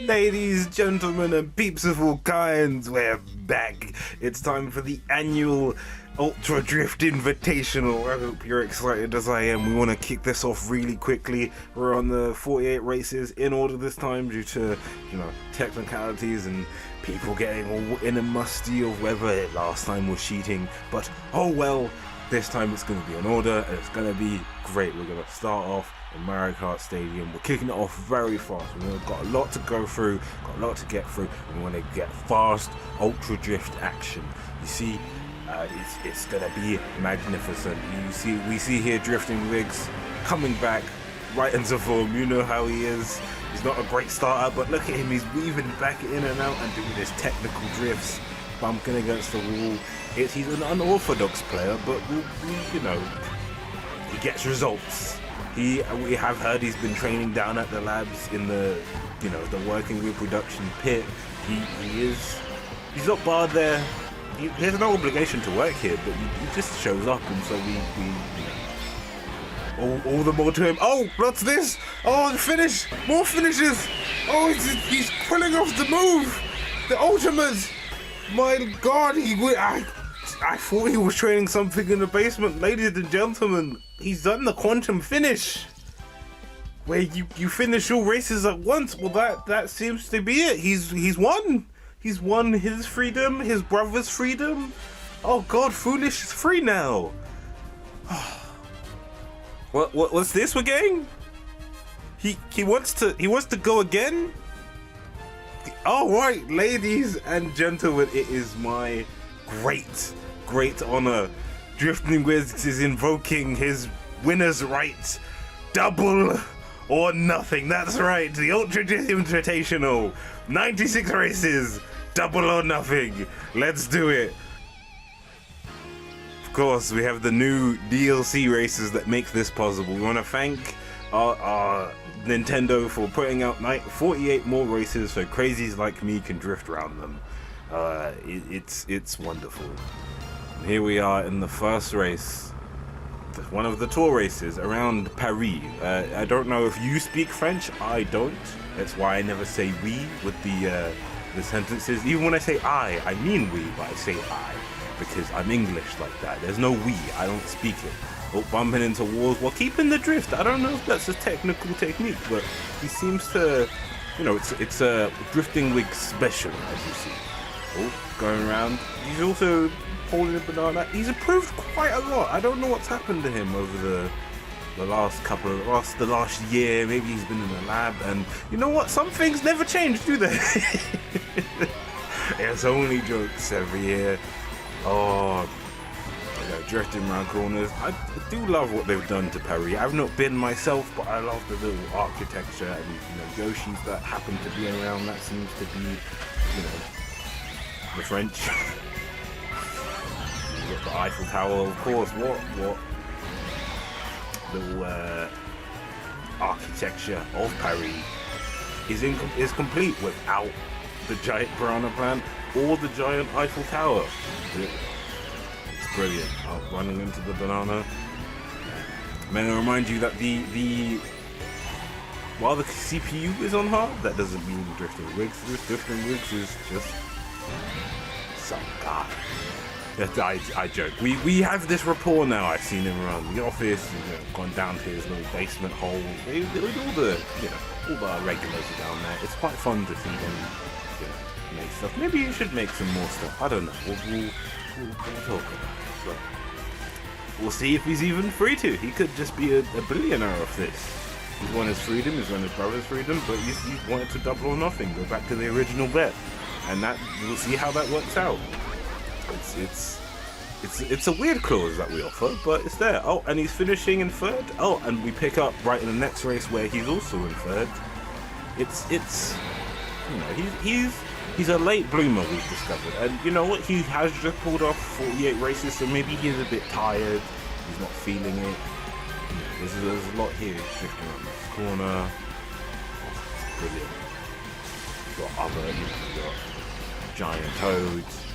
Ladies, gentlemen, and peeps of all kinds, we're back. It's time for the annual Ultra Drift Invitational. I hope you're excited as I am. We want to kick this off really quickly. We're on the 48 races in order this time due to, technicalities and people getting all in and musty of whether last time was cheating. But, oh well, this time it's going to be in order and it's going to be great. We're going to start off in Mario Kart Stadium. We're kicking it off very fast. We've got a lot to go through, got a lot to get through, and we want to get fast Ultra Drift action. You see, it's gonna be magnificent. We see here WorkingWiggz coming back right into form. You know how he is. He's not a great starter, but look at him. He's weaving back in and out and doing his technical drifts, bumping against the wall. He's an unorthodox player, but he gets results. We have heard he's been training down at the labs in the working with production pit. He's not barred there. He has no obligation to work here, but he just shows up, and so all the more to him. Oh, what's this? Oh, the finish! More finishes! Oh, he's pulling off the move! The ultimate! My God, I thought he was training something in the basement. Ladies and gentlemen, he's done the quantum finish, where you finish all races at once. Well, that seems to be it. He's won. He's won his freedom, his brother's freedom. Oh God, Foolish is free now. What's this we're getting? He wants to go again. All right, ladies and gentlemen, it is my great honor. WorkingWiggz is invoking his winner's right. Double or nothing. That's right. The Ultra Drift Invitational. 96 races. Double or nothing. Let's do it. Of course, we have the new DLC races that make this possible. We want to thank our Nintendo for putting out 48 more races so crazies like me can drift around them. It's wonderful. And here we are in the first race, one of the tour races around Paris. I don't know if you speak French. I don't. That's why I never say we with the sentences. Even when I say I mean we, but I say I because I'm English like that. There's no we. I don't speak it. Oh, bumping into walls while keeping the drift. I don't know if that's a technical technique, but he seems to, it's a WorkingWiggz special, as you see. Oh, going around. He's also holding a banana. He's improved quite a lot. I don't know what's happened to him over the last year. Maybe he's been in the lab, and you know what? Some things never change, do they? It's only jokes every year. Oh, drifting around corners. I do love what they've done to Paris. I've not been myself, but I love the little architecture and Yoshis that happen to be around. That seems to be, the French. You got the Eiffel Tower, of course. What little architecture of Paris is complete without the giant piranha plant or the giant Eiffel Tower. It's brilliant. Running into the banana. May I remind you that while the CPU is on hard, that doesn't mean WorkingWiggz is just some guy. I joke. We have this rapport now. I've seen him around the office, gone down to his little basement hole. All the regulars are down there. It's quite fun to see him, make stuff. Maybe you should make some more stuff. I don't know. We'll talk about it. But we'll see if he's even free to. He could just be a billionaire off this. He's won his freedom. He's won his brother's freedom. But he's wanted to double or nothing. Go back to the original bet, and we'll see how that works out. It's a weird clause that we offer, but it's there. Oh, and he's finishing in third. Oh, and we pick up right in the next race where he's also in third. He's a late bloomer, we've discovered, and you know what? He has just pulled off 48 races, so maybe he's a bit tired. He's not feeling it. There's a lot here. Shifting around this corner. Oh, brilliant. You've got you've got giant toads.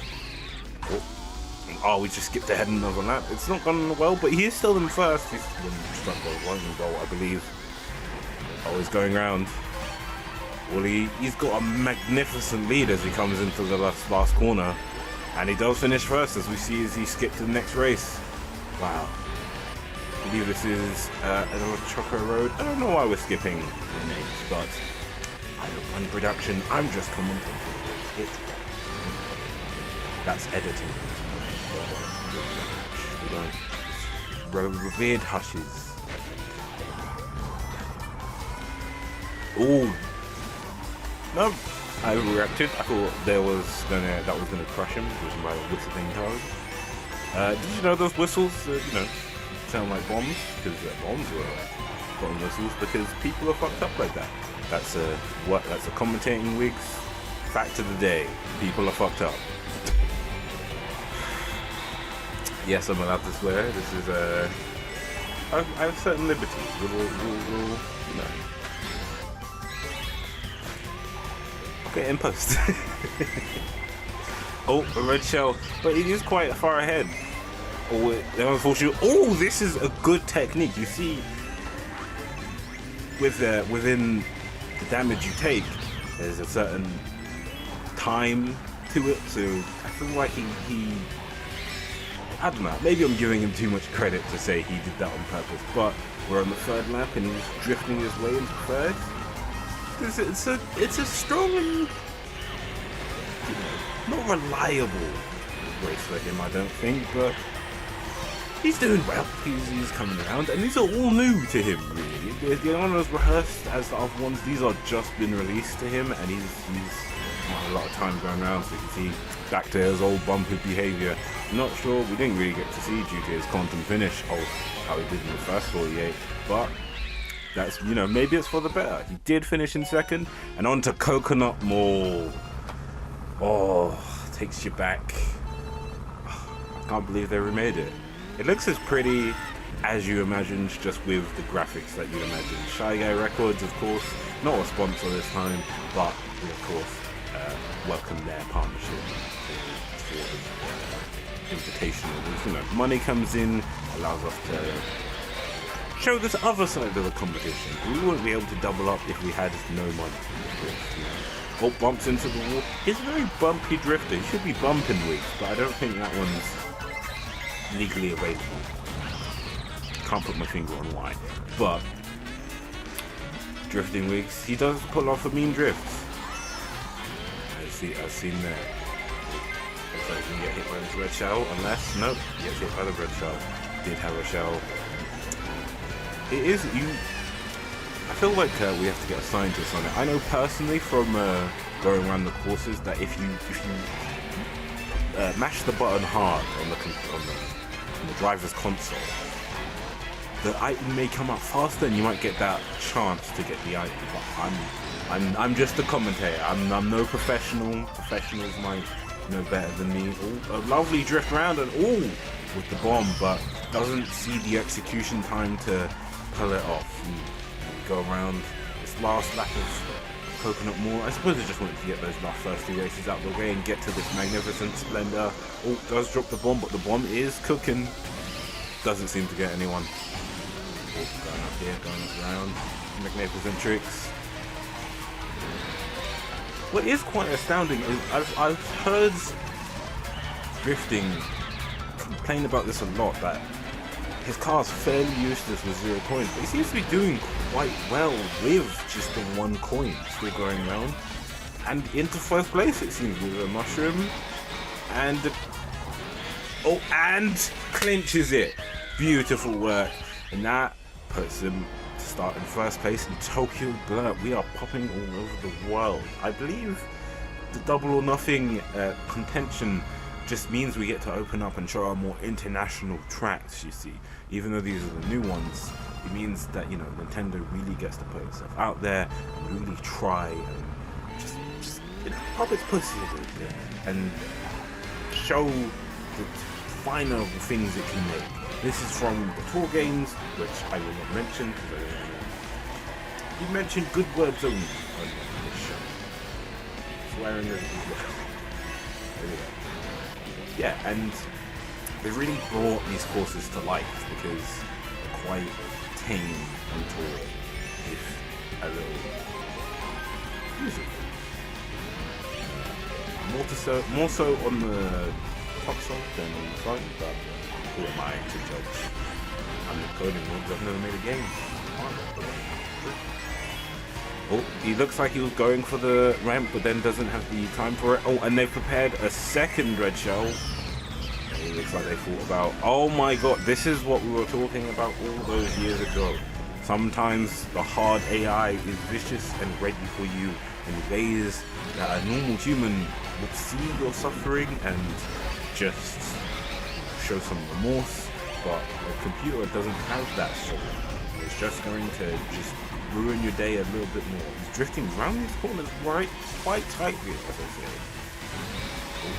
Oh, we just skipped ahead another lap. It's not gone well, but he is still in first. He's struck by one goal, I believe. Oh, he's going round. Well, he's got a magnificent lead as he comes into the last corner. And he does finish first, as we see as he skips to the next race. Wow. I believe this is another Choco Road. I don't know why we're skipping the names, but I don't run production. I'm just commentating. That's editing. We don't. Revered hushes. Ooh. No. I overreacted. I thought that was gonna crush him with my whistling cars. Did you know those whistles, sound like bombs? Because bombs were bomb whistles because people are fucked up like that. That's a commentating wigs fact of the day. People are fucked up. Yes, I'm allowed to swear. This is I have certain liberties. We'll Okay, in post. Oh, a red shell, but it is quite far ahead. Oh, unfortunately. Oh, this is a good technique. You see, within the damage you take, there's a certain time to it. So I feel like he I don't know. Maybe I'm giving him too much credit to say he did that on purpose. But we're on the third lap and he's drifting his way into third. It's a strong and not reliable race for him, I don't think, but he's doing well. He's coming around, and these are all new to him, really. The one was rehearsed as the other ones. These are just been released to him, and he's had a lot of time going around, so you can see back to his old bumpy behaviour. Not sure, we didn't really get to see due to his quantum finish of how he did in the first 48, but that's, maybe it's for the better. He did finish in second, and on to Coconut Mall. Oh, takes you back. I can't believe they remade it. It looks as pretty as you imagined, just with the graphics that you imagined. Shy Guy Records, of course, not a sponsor this time, but we, of course, welcome their partnership for the Invitational. Money comes in, allows us to show this other side of the competition. We wouldn't be able to double up if we had no money, of course. Oh, bumps into the wall. He's a very bumpy drifter. He should be bumping wigs, but I don't think that one's legally available. Can't put my finger on why. But drifting wigs, he does pull off a mean drift. I've seen that. Looks like he can get hit by this red shell, unless he gets hit by the red shell. Did have a shell. It is you. I feel like we have to get a scientist on it. I know personally from going around the courses that if you mash the button hard on the driver's console, the item may come up faster, and you might get that chance to get the item. But I'm just a commentator. I'm no professional. Professionals might know better than me. Ooh, a lovely drift round and with the bomb, but doesn't see the execution time to pull it off. And go around this last lap of Coconut Mall. I suppose I just wanted to get those first two races out of the way and get to this magnificent splendor. Oh, does drop the bomb, but the bomb is cooking. Doesn't seem to get anyone. Oh, going up here, going up around. Magnificent tricks. What is quite astounding is I've heard drifting complain about this a lot, that his car's fairly useless with 0 coins, but he seems to be doing quite well with just the 1 coin still going around. And into first place, it seems, with a mushroom. And clinches it. Beautiful work. And that puts him to start in first place in Tokyo Blur. We are popping all over the world. I believe the double or nothing contention just means we get to open up and show our more international tracks, you see. Even though these are the new ones, it means that, Nintendo really gets to put itself out there and really try and just pop its pussy a little bit and show the finer things it can make. This is from the tour games, which I will not mention because I don't know. You mentioned good words only on this show. Swearing is anyway. Yeah, and they really brought these courses to life because they're quite tame on tour, if a little music. More so on the top side than on the side, but who am I to judge? I'm the coding ones. I've never made a game. Oh, he looks like he was going for the ramp, but then doesn't have the time for it. Oh, and they've prepared a second red shell. It looks like they thought about, oh my god, this is what we were talking about all those years ago. Sometimes the hard AI is vicious and ready for you in ways that a normal human would see your suffering and just show some remorse, but a computer doesn't have that soul. It's just going to just ruin your day a little bit more. He's drifting around these corners quite tightly, as I say.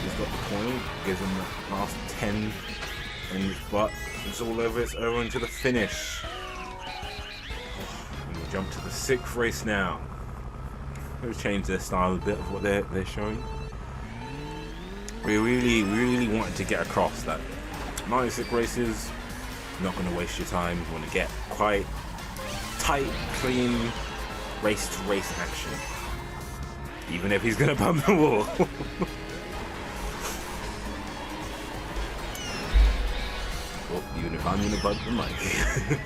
He's got the coin, gives him the last 10 in his butt. It's all over, it's over into the finish. And we'll jump to the 6th race now. They've changed their style a bit of what they're showing. We really wanted to get across that 96 races, not going to waste your time. You want to get quite tight, clean, race-to-race action. Even if he's going to bump the wall. Well, even if I'm going to bump the mic.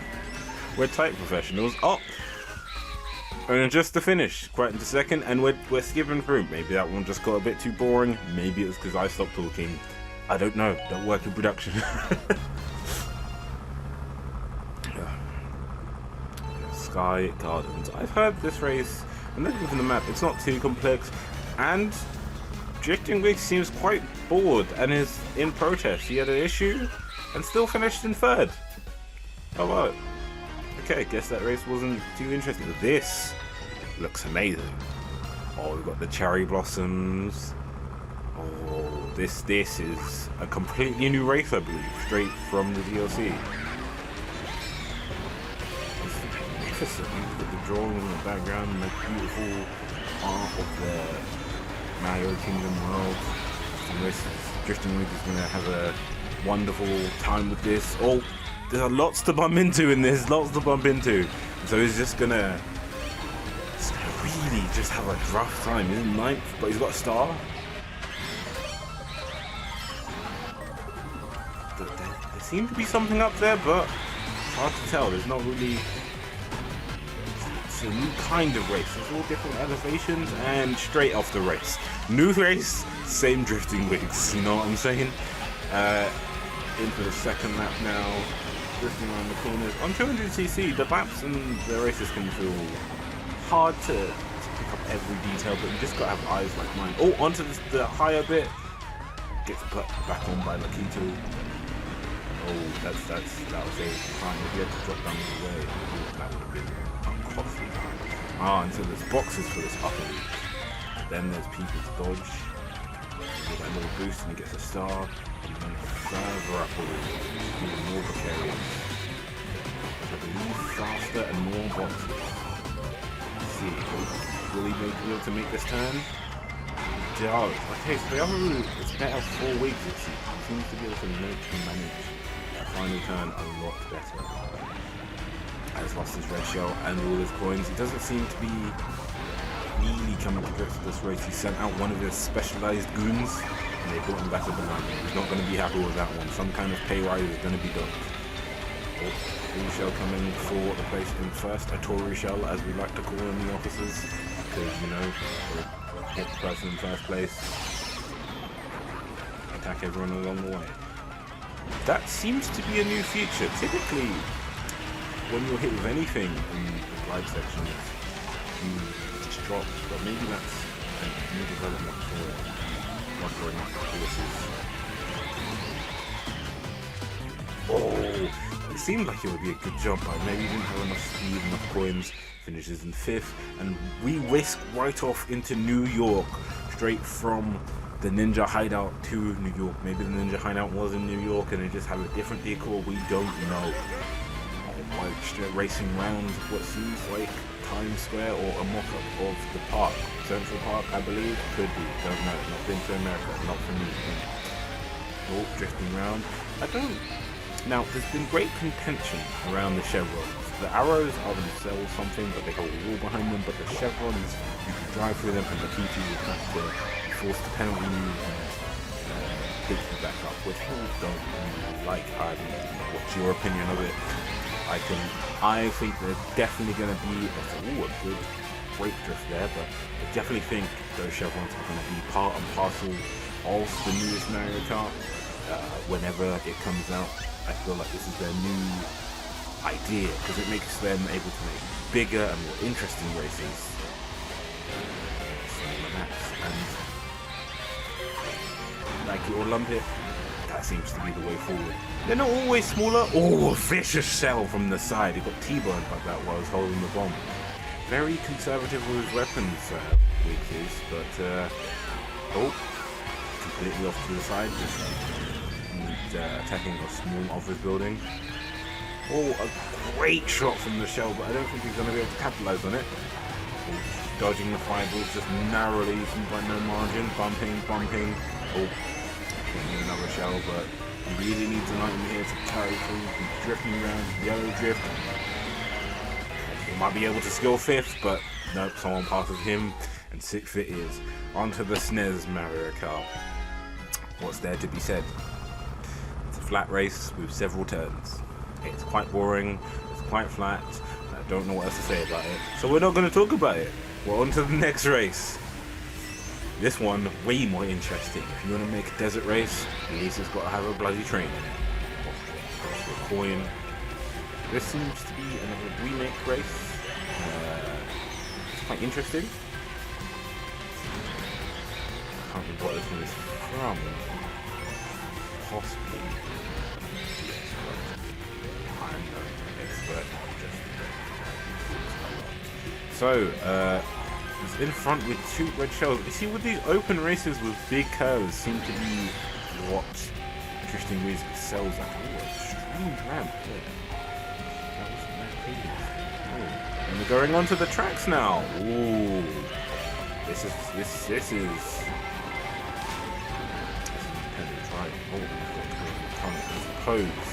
We're tight professionals. Oh! And just to finish, quite into second, and we're skipping through. Maybe that one just got a bit too boring. Maybe it's because I stopped talking. I don't know. Don't work in production. Sky Gardens. I've heard this race, and looking from the map, it's not too complex. And WorkingWiggz seems quite bored and is in protest. He had an issue and still finished in 3rd. How about it? Okay, I guess that race wasn't too interesting. This looks amazing. Oh, we've got the cherry blossoms. Oh, this is a completely new race, I believe, straight from the DLC. It's magnificent. You've got the drawings in the background and the beautiful art of the Mario Kingdom world. And this WorkingWiggz is going to have a wonderful time with this. Oh, there are lots to bump into in this, So he's just gonna really just have a rough time. He's in 9th, but he's got a star. There seems to be something up there, but it's hard to tell. There's not really. It's a new kind of race. It's all different elevations and straight off the race. New race, same WorkingWiggz. You know what I'm saying? Into the 2nd lap now. Drifting around the corners. On 200cc, the laps and the races can feel hard to pick up every detail, but you just gotta have eyes like mine. Oh, onto the higher bit. Gets put back on by Lakito. Oh, that was a time. If you had to drop down the way, that would have been a costly time. Ah, and so there's boxes for this upper loop. Then there's people to dodge. You get that little boost and he gets a star. And then further up the loop, even more precarious. I believe faster and more boxes. Let's see, will he be able to make this turn? He does. Okay, so the other route is better 4 weeks, it seems. He seems to be able to make and manage that final turn a lot better. Has lost his red shell and all his coins. He doesn't seem to be really coming to grips with this race. He sent out one of his specialized goons and they brought him back to the line. He's not going to be happy with that one. Some kind of pay rise is going to be done. Oh, blue shell coming for the place in 1st. A Tory shell, as we like to call them, the officers, because, you know, they'll hit the person in 1st place, attack everyone along the way. That seems to be a new feature. Typically, when you're hit with anything in the glide section, you just drop, but maybe that's a new development for buffering up the horses. Oh, it seemed like it would be a good jump, but maybe he didn't have enough speed, enough coins. Finishes in 5th, and we whisk right off into New York, straight from the Ninja Hideout to New York. Maybe the Ninja Hideout was in New York and they just have a different decor, we don't know. Like straight racing around what seems like Times Square or a mock-up of the park. Central Park, I believe, could be, don't know, not been to America, not for me. Oh, drifting around. I don't Now, there's been great contention around the chevrons. The arrows are themselves something, but they hold a wall behind them, but the chevrons, you can drive through them, and the TT will have to force the penalty move and pick you back up, which I don't really like. What's your opinion of it? I think there's definitely going to be a good break drift there, but I definitely think those chevrons are going to be part and parcel of the newest Mario Kart. Whenever it comes out, I feel like this is their new idea, because it makes them able to make bigger and more interesting races, smaller maps, and like it or lump it, that seems to be the way forward. They're not always smaller. Oh, a vicious shell from the side. He got T-burned by that while I was holding the bomb. Very conservative with his weapons, Wigz is, but completely off to the side, just attacking a small office building. Oh, a great shot from the shell, but I don't think he's going to be able to capitalize on it. Dodging the fireballs just narrowly, by no margin. Bumping. Oh, getting another shell, but he really needs an item here to carry through. He's drifting around, yellow drift. He might be able to score 5th, but nope, someone passes him, and 6th it is. Onto the SNES Mario Kart. What's there to be said? It's a flat race with several turns. It's quite boring, it's quite flat, I don't know what else to say about it, so we're not going to talk about it. We're on to the next race. This one, way more interesting. If you want to make a desert race, at least it's got to have a bloody train in it. Cost a coin. This seems to be another remake race. It's quite interesting. I can't remember what this one is from. Possibly. So, it's in front with 2 red shells. You see, with these open races with big curves seem to be what WorkingWiggz excels at. Oh, a strange ramp here. That wasn't there previously. Oh. And we're going onto the tracks now. Ooh. This is independent drive. Oh, we've got pose.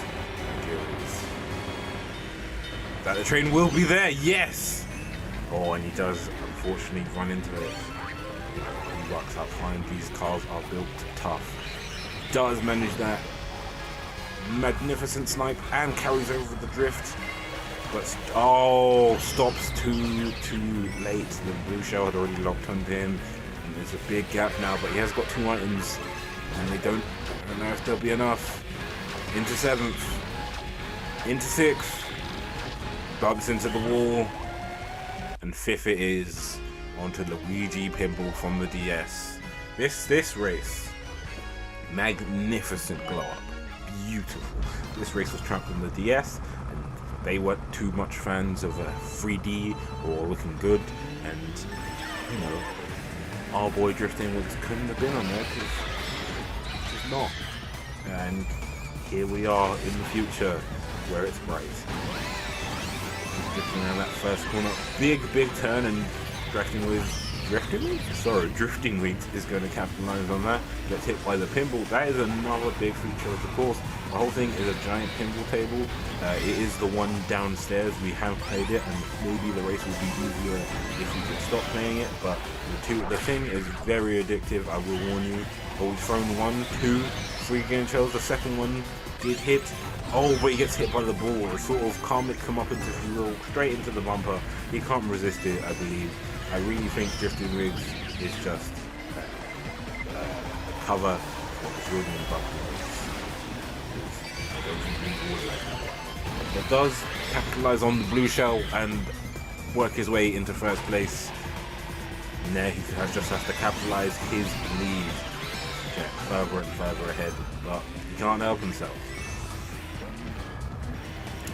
That the train will be there, yes! Oh, and he does unfortunately run into it. He works out fine. These cars are built tough. Does manage that magnificent snipe and carries over the drift. But stops too late. The blue shell had already locked onto him, and there's a big gap now. But he has got 2 items, and I don't know if there'll be enough. Into 7th, into 6th. Bumps into the wall, and 5th it is, onto Luigi Pinball from the DS. This race, magnificent glow up, beautiful. This race was trapped on the DS, and they weren't too much fans of 3D or looking good, and you know, our boy WorkingWiggz couldn't have been on there because it's just not. And here we are in the future where it's bright. Drifting around that first corner, big turn, and WorkingWiggz is going to capitalize on that. Gets hit by the pinball. That is another big feature of the course. The whole thing is a giant pinball table. It is the one downstairs. We have played it, and maybe the race will be easier if you could stop playing it. But the thing is very addictive. I will warn you. Oh, we've thrown 1, 2, 3 game shells. The second one did hit. Oh, but he gets hit by the ball. It sort of calmly come up into the wheel, straight into the bumper. He can't resist it, I believe. I really think WorkingWiggz is just a cover for the Jordan bumper race. I don't think he would like that. But does capitalize on the blue shell and work his way into 1st place. And there he just has to capitalize his lead to get further and further ahead. But he can't help himself.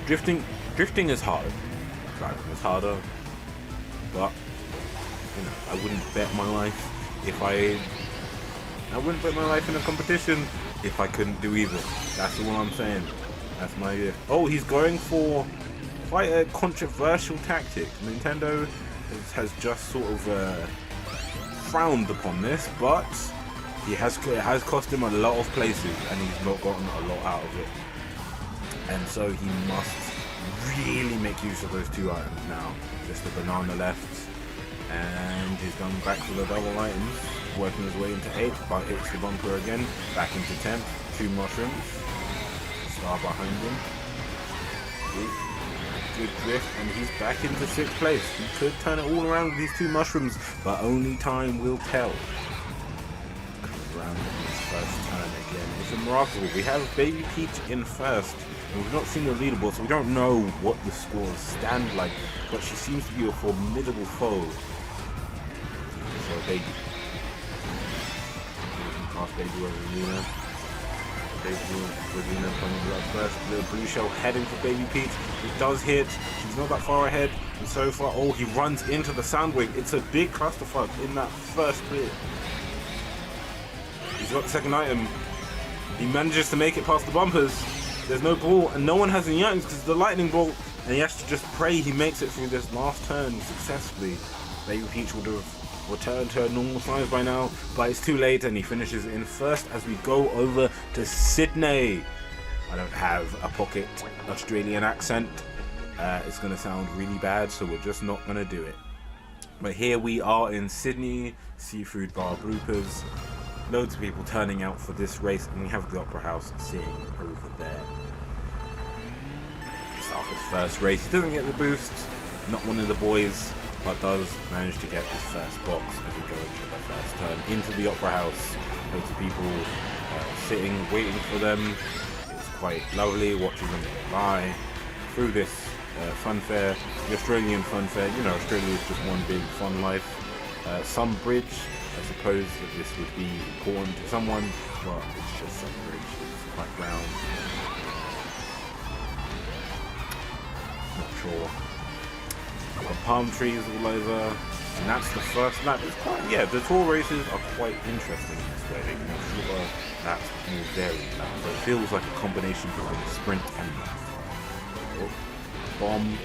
Drifting is hard. Driving is harder, but you know, I wouldn't bet my life in a competition if I couldn't do either. That's all I'm saying. That's my idea. Oh, he's going for quite a controversial tactic. Nintendo has just sort of frowned upon this, but it has cost him a lot of places, and he's not gotten a lot out of it. and so he must really make use of those two items now. Just the banana left, and he's gone back for the double items, working his way into 8th, but hits the bumper again, back into 10th, 2 mushrooms, star behind him. Good drift, and he's back into 6th place. He could turn it all around with these 2 mushrooms, but only time will tell. Coming around in his first turn again. It's remarkable. We have Baby Peach in 1st, and we've not seen the leaderboard, so we don't know what the scores stand like, but she seems to be a formidable foe. So Baby. Past Baby over Luna. Regina coming up first. The blue shell heading for Baby Peach. It does hit. She's not that far ahead. And so far, oh, he runs into the Soundwave. It's a big clusterfuck in that first bit. He's got the second item. He manages to make it past the bumpers. There's no ball, and no one has any items because the lightning bolt. And he has to just pray he makes it through this last turn successfully. Baby Peach would have returned to her normal size by now, but it's too late, and he finishes in 1st as we go over to Sydney. I don't have a pocket Australian accent. It's going to sound really bad, so we're just not going to do it. But here we are in Sydney, Seafood Bar bloopers. Loads of people turning out for this race, and we have the Opera House sitting over there. Starker's first race. He doesn't get the boost, not one of the boys, but does manage to get his first box as we go into the first turn into the Opera House. Loads of people sitting, waiting for them. It's quite lovely watching them go by through this funfair, the Australian funfair. You know, Australia is just one big fun life. Some bridge, I suppose that this would be important to someone, but it's just some bridge. It's quite round. Not sure. I've got palm trees all over, and that's the first lap. It's quite, yeah, the tour races are quite interesting in this way. They can have shorter laps, more varied laps, so it feels like a combination between a sprint and marathon. Oh, bomb.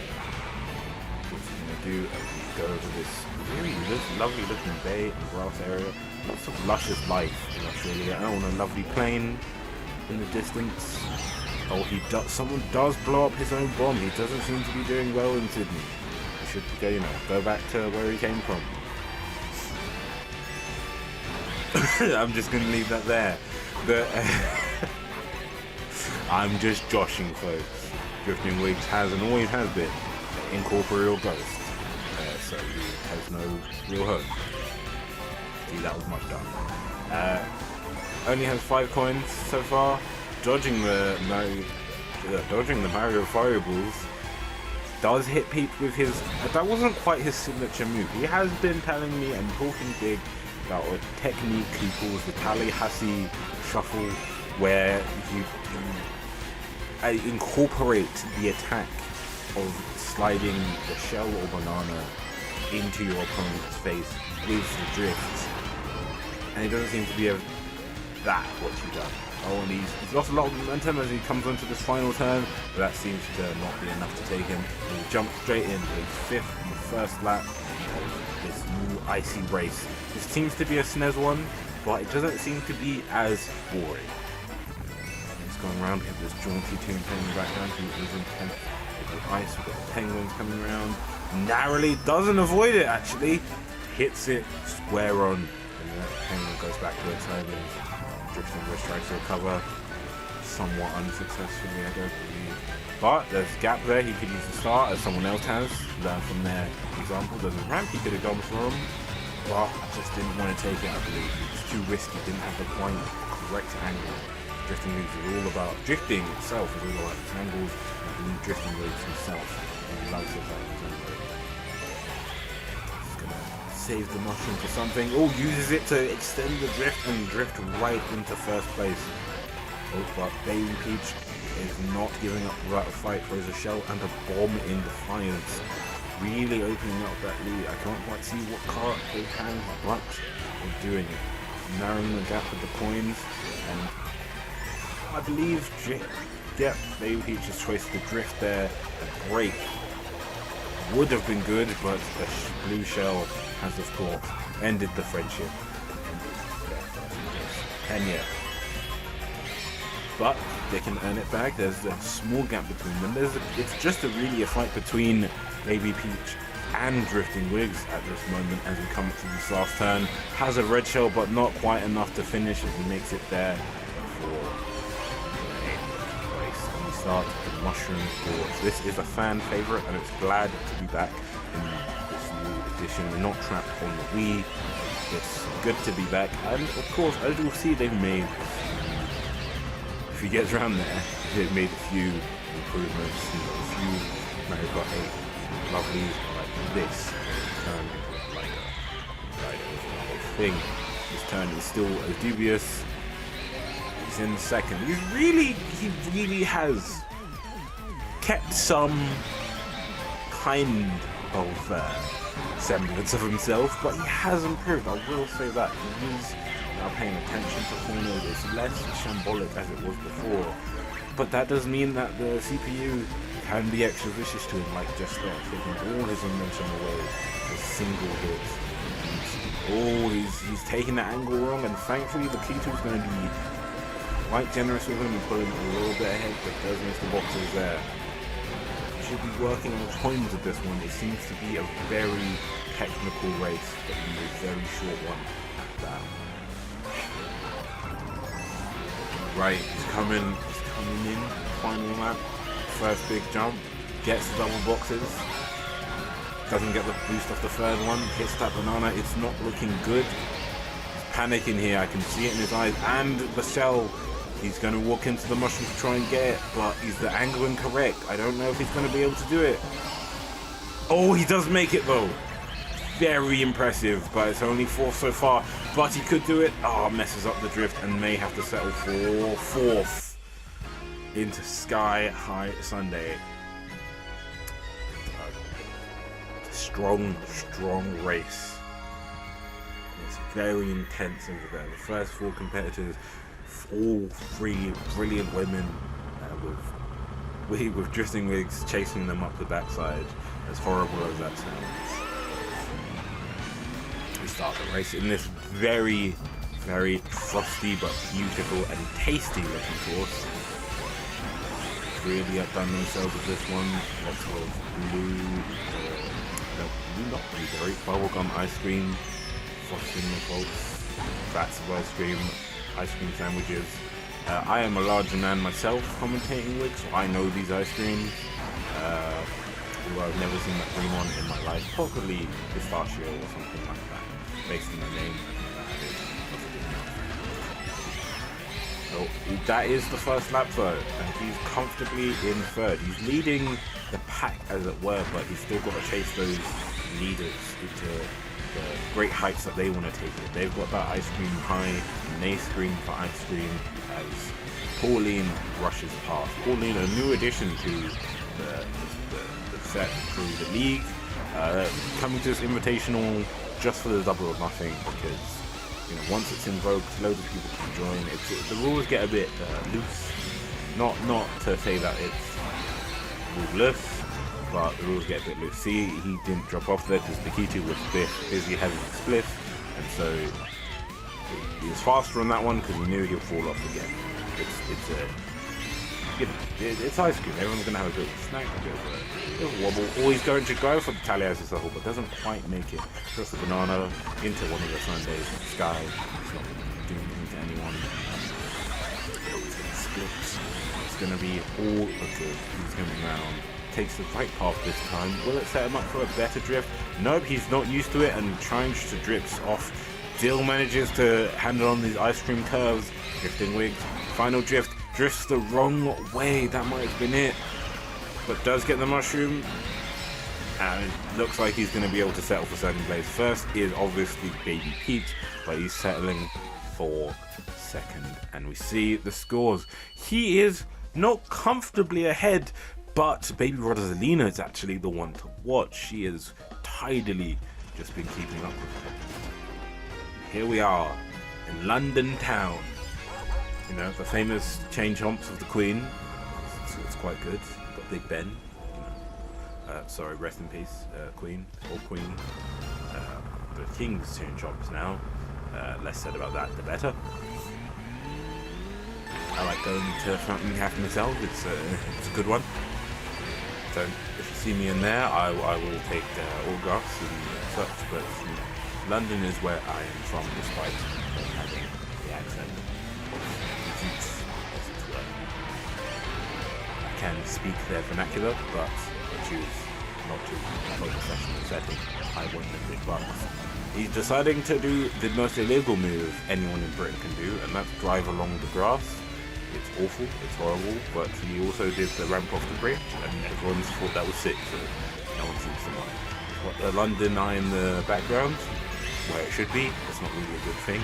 What's he going to do as we go over this really lovely looking bay and grass area? Lots of luscious life in Australia. Oh, and a lovely plane in the distance. Oh, someone does blow up his own bomb. He doesn't seem to be doing well in Sydney. Should go, you know, go back to where he came from. I'm just going to leave that there. But I'm just joshing, folks. WorkingWiggz has and always has been an incorporeal ghost, so he has no real home. See, that was much done. Only has 5 coins so far. Dodging the Mario Fireballs. Does hit Peach with his... that wasn't quite his signature move. He has been telling me and talking big about a technique he calls the Tallahassee Shuffle, where you incorporate the attack of sliding the shell or banana into your opponent's face with the drift. And it doesn't seem to be that what you've done. Oh, and he's lost a lot of momentum as he comes onto this final turn, but that seems to not be enough to take him. He jumps straight in with 5th in the first lap of this new icy race. This seems to be a SNES one, but it doesn't seem to be as boring. It's going around, we have this jaunty tune playing in the background. He is in 10th with ice. We've got the penguins coming around. Narrowly doesn't avoid it, actually. Hits it square on, and the penguin goes back to its home. Drifting Wish tries to recover somewhat unsuccessfully, I don't believe. But there's a gap there. He could use the start as someone else has. Learn from their example. There's a ramp he could have gone for him, but I just didn't want to take it, I believe. It's too risky. Didn't have the quite correct angle. Drifting Wiggz is all about... drifting itself is all about its angles. I believe Drifting Wiggz himself loves it about his angle. Saves the mushroom for something. Oh, uses it to extend the drift and drift right into 1st place. Oh, but Baby Peach is not giving up without a fight. Throws a shell and a bomb in defiance. Really opening up that lead. I can't quite see what Kart they can, but they're doing it. Narrowing the gap with the coins, and I believe, yeah, Baby Peach's choice to drift there, a break would have been good, but the blue shell has, of course, ended the friendship. And yeah. But they can earn it back. There's a small gap between them. It's just really a fight between Baby Peach and WorkingWiggz at this moment as we come up to this last turn. Has a red shell, but not quite enough to finish as he makes it there for 8th place. And we start the Mushroom Course. This is a fan favorite, and it's glad to be back in this new edition. We're not trapped on the Wii. It's good to be back, and of course, as you'll see, they've made, if he gets around there, they've made a few improvements, a few Mario Kart 8 lovelies like this turn into like a whole thing. This turn is still as dubious. He's in second. He really has kept some kind of semblance of himself, but he has improved. I will say that he is now paying attention to corners. It's less shambolic as it was before, but that does mean that the CPU can be extra vicious to him, like just there, taking all his momentum away with single hits. Oh, he's taking the angle wrong, and thankfully the P2 is going to be quite generous with him and pulling a little bit ahead, but does miss the boxes there. Should be working on the coins of this one. It seems to be a very technical race, but a very short one at that. Right, he's coming in, final lap, first big jump, gets the double boxes, doesn't get the boost off the third one, hits that banana. It's not looking good. He's panicking here, I can see it in his eyes, and the shell. He's going to walk into the mushroom to try and get it, but is the angle incorrect? I don't know if he's going to be able to do it. Oh, he does make it though. Very impressive, but it's only 4th so far, but he could do it. Oh, messes up the drift and may have to settle for 4th into Sky High Sunday. Strong race. It's very intense over there. The first 4 competitors, all 3 brilliant women, with WorkingWiggz chasing them up the backside, as horrible as that sounds. We start the race in this very frosty but beautiful and tasty looking course. Really outdone themselves with this one. Lots of not blueberry, bubblegum ice cream, frosting the folks, vats of ice cream sandwiches. I am a larger man myself commentating WorkingWiggz, so I know these ice creams. Although I've never seen that green one in my life, possibly pistachio or something like that, based on the name. So that is the first lap though, and he's comfortably in 3rd. He's leading the pack as it were, but he's still got to chase those leaders into the great heights that they want to take it. They've got that ice cream high, and they scream for ice cream as Pauline rushes past. Pauline, a new addition to the set through the league, coming to this invitational just for the double or nothing, because once it's invoked, loads of people can join. The rules get a bit loose. Not to say that it's ruleless, but the rules get a bit loose. See, he didn't drop off there because Nikita was busy having a split, and so he was faster on that one because he knew he'll fall off again. It's ice cream. Everyone's gonna have a bit of a snack, a bit of a wobble. Or he's going to go for the Talliaz's level, but doesn't quite make it. Just a banana into one of the Sundays in the sky. It's not doing anything to anyone. It's gonna split. It's gonna be all good. He's coming around. Takes the right path this time. Will it set him up for a better drift? Nope, he's not used to it and trying to drift off. Dill manages to handle on these ice cream curves. WorkingWiggz. Final drift. Drifts the wrong way. That might have been it. But does get the mushroom. And it looks like he's going to be able to settle for 2nd place. First is obviously Baby Peach, but he's settling for 2nd. And we see the scores. He is not comfortably ahead, but Baby Rosalina is actually the one to watch. She has tidily just been keeping up with her. Here we are in London town. The famous chain chomps of the Queen. It's quite good. Got Big Ben. Sorry, rest in peace, Queen or Queen. The King's chain chomps now. Less said about that, the better. I like going to Fountain Cafe myself. It's a good one. So if you see me in there, I will take autographs and such. But London is where I am from, despite having the accent of the Dukes, as it were. I can speak their vernacular, but I choose not to in a professional setting. I want the big bucks. He's deciding to do the most illegal move anyone in Britain can do, and that's drive along the grass. It's awful, it's horrible, but he also did the ramp off the bridge, and everyone thought that was sick, so no one seems to mind. Got the London Eye in the background, where it should be. It's not really a good thing.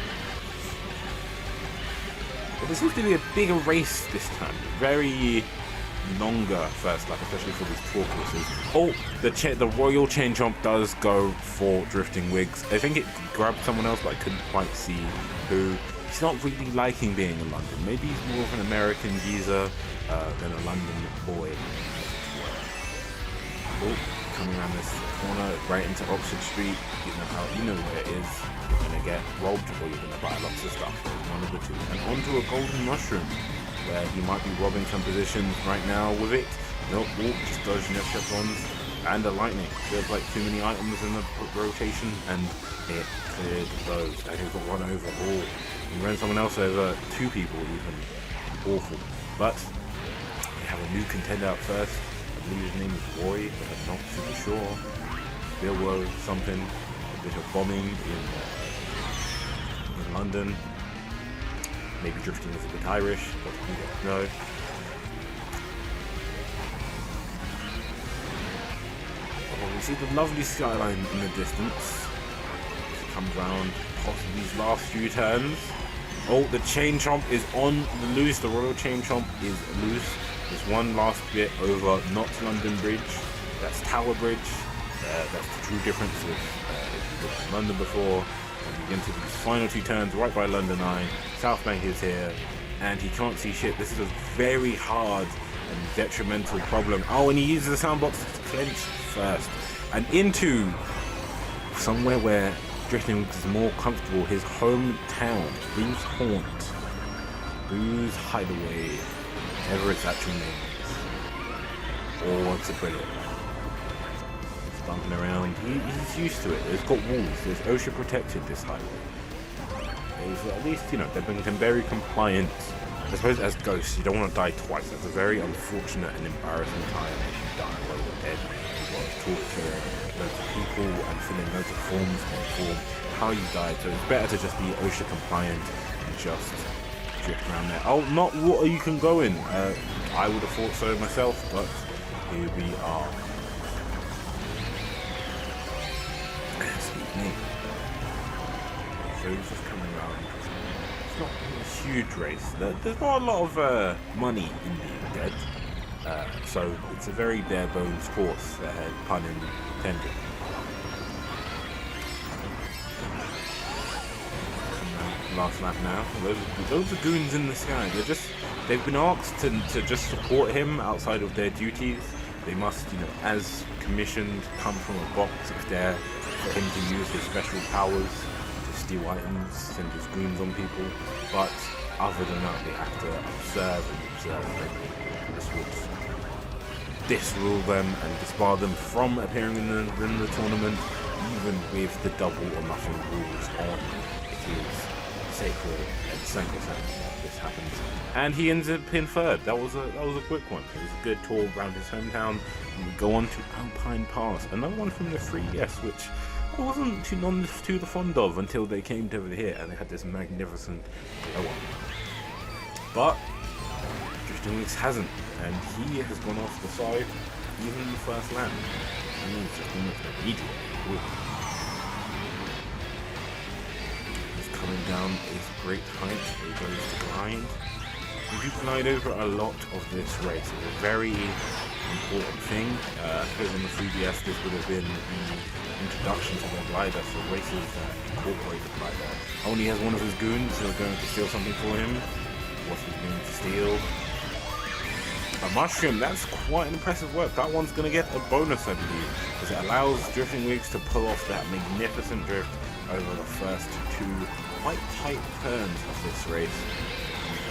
But there seems to be a bigger race this time. Very longer first lap, especially for these tour courses. Oh, the Royal Chain Chomp does go for WorkingWiggz. I think it grabbed someone else, but I couldn't quite see who. He's not really liking being in London. Maybe he's more of an American geezer than a London boy. Oh, coming around this corner, right into Oxford Street. You know where it is. You're gonna get robbed, or you're gonna buy lots of stuff. One of the two. And onto a golden mushroom, where he might be robbing some positions right now with it. Nope, just dodging their chevrons. And a lightning. There's like too many items in the rotation, and it cleared those. And he got run over. Oh, he ran someone else over. 2 people even. Awful. But we have a new contender up first. I believe his name is Roy, but I'm not super sure. Bilbo something. A bit of bombing in London. Maybe drifting is a bit Irish, but we don't know. Oh, we see the lovely skyline in the distance. As it comes round, possibly these last few turns. Oh, the Chain Chomp is on the loose. The Royal Chain Chomp is loose. There's one last bit over not London Bridge. That's Tower Bridge. That's the true difference with London before. And we get into these final 2 turns right by London Eye. South Bank is here, and he can't see shit. This is a very hard and detrimental problem. Oh, and he uses the soundbox to clench first. And into somewhere where WorkingWiggz is more comfortable, his hometown, Boo's Haunt. Boo's Hideaway, whatever its actual name is. Oh, it's a brilliant. Bumping around. He's used to it. It's got walls. There's OSHA protected, this highway. At least, they've been very compliant. I suppose as ghosts, you don't want to die twice. That's a very unfortunate and embarrassing time if you die while you're dead. You've got to torture loads of people and fill in loads of forms to inform how you died. So it's better to just be OSHA compliant and just drift around there. Oh, not water you can go in. I would have thought so myself, but here we are. So he's just coming around. It's not a huge race. There's not a lot of money in being dead. So it's a very bare bones course, pun intended. Last lap now. Those are goons in the sky. They've been asked to just support him outside of their duties. They must, as commissioned, come from a box if they're for him to use his special powers to steal items, send his goons on people. But other than that, they have to observe. This would disrule them and disbar them from appearing in the tournament, even with the double or nothing rules on. It is sacred and sacrosanct that this happens. And he ends up in 3rd. That was a quick one. It was a good tour around his hometown. And we go on to Alpine Pass, another one from the 3DS, which I wasn't too fond of until they came over here and they had this magnificent blow up. But WorkingWiggz hasn't, and he has gone off the side even in the first lap. He's just almost immediate. He's coming down his great height. He goes to glide. We do glide over a lot of this race. It's a very important thing. I suppose on the 3DS this would have been the introduction to the glider for races that incorporate the glider. Only has one of his goons who are going to steal something for him. What he's going to steal? A mushroom. That's quite impressive work. That one's going to get a bonus, I believe, because it allows WorkingWiggz to pull off that magnificent drift over the first 2 quite tight turns of this race.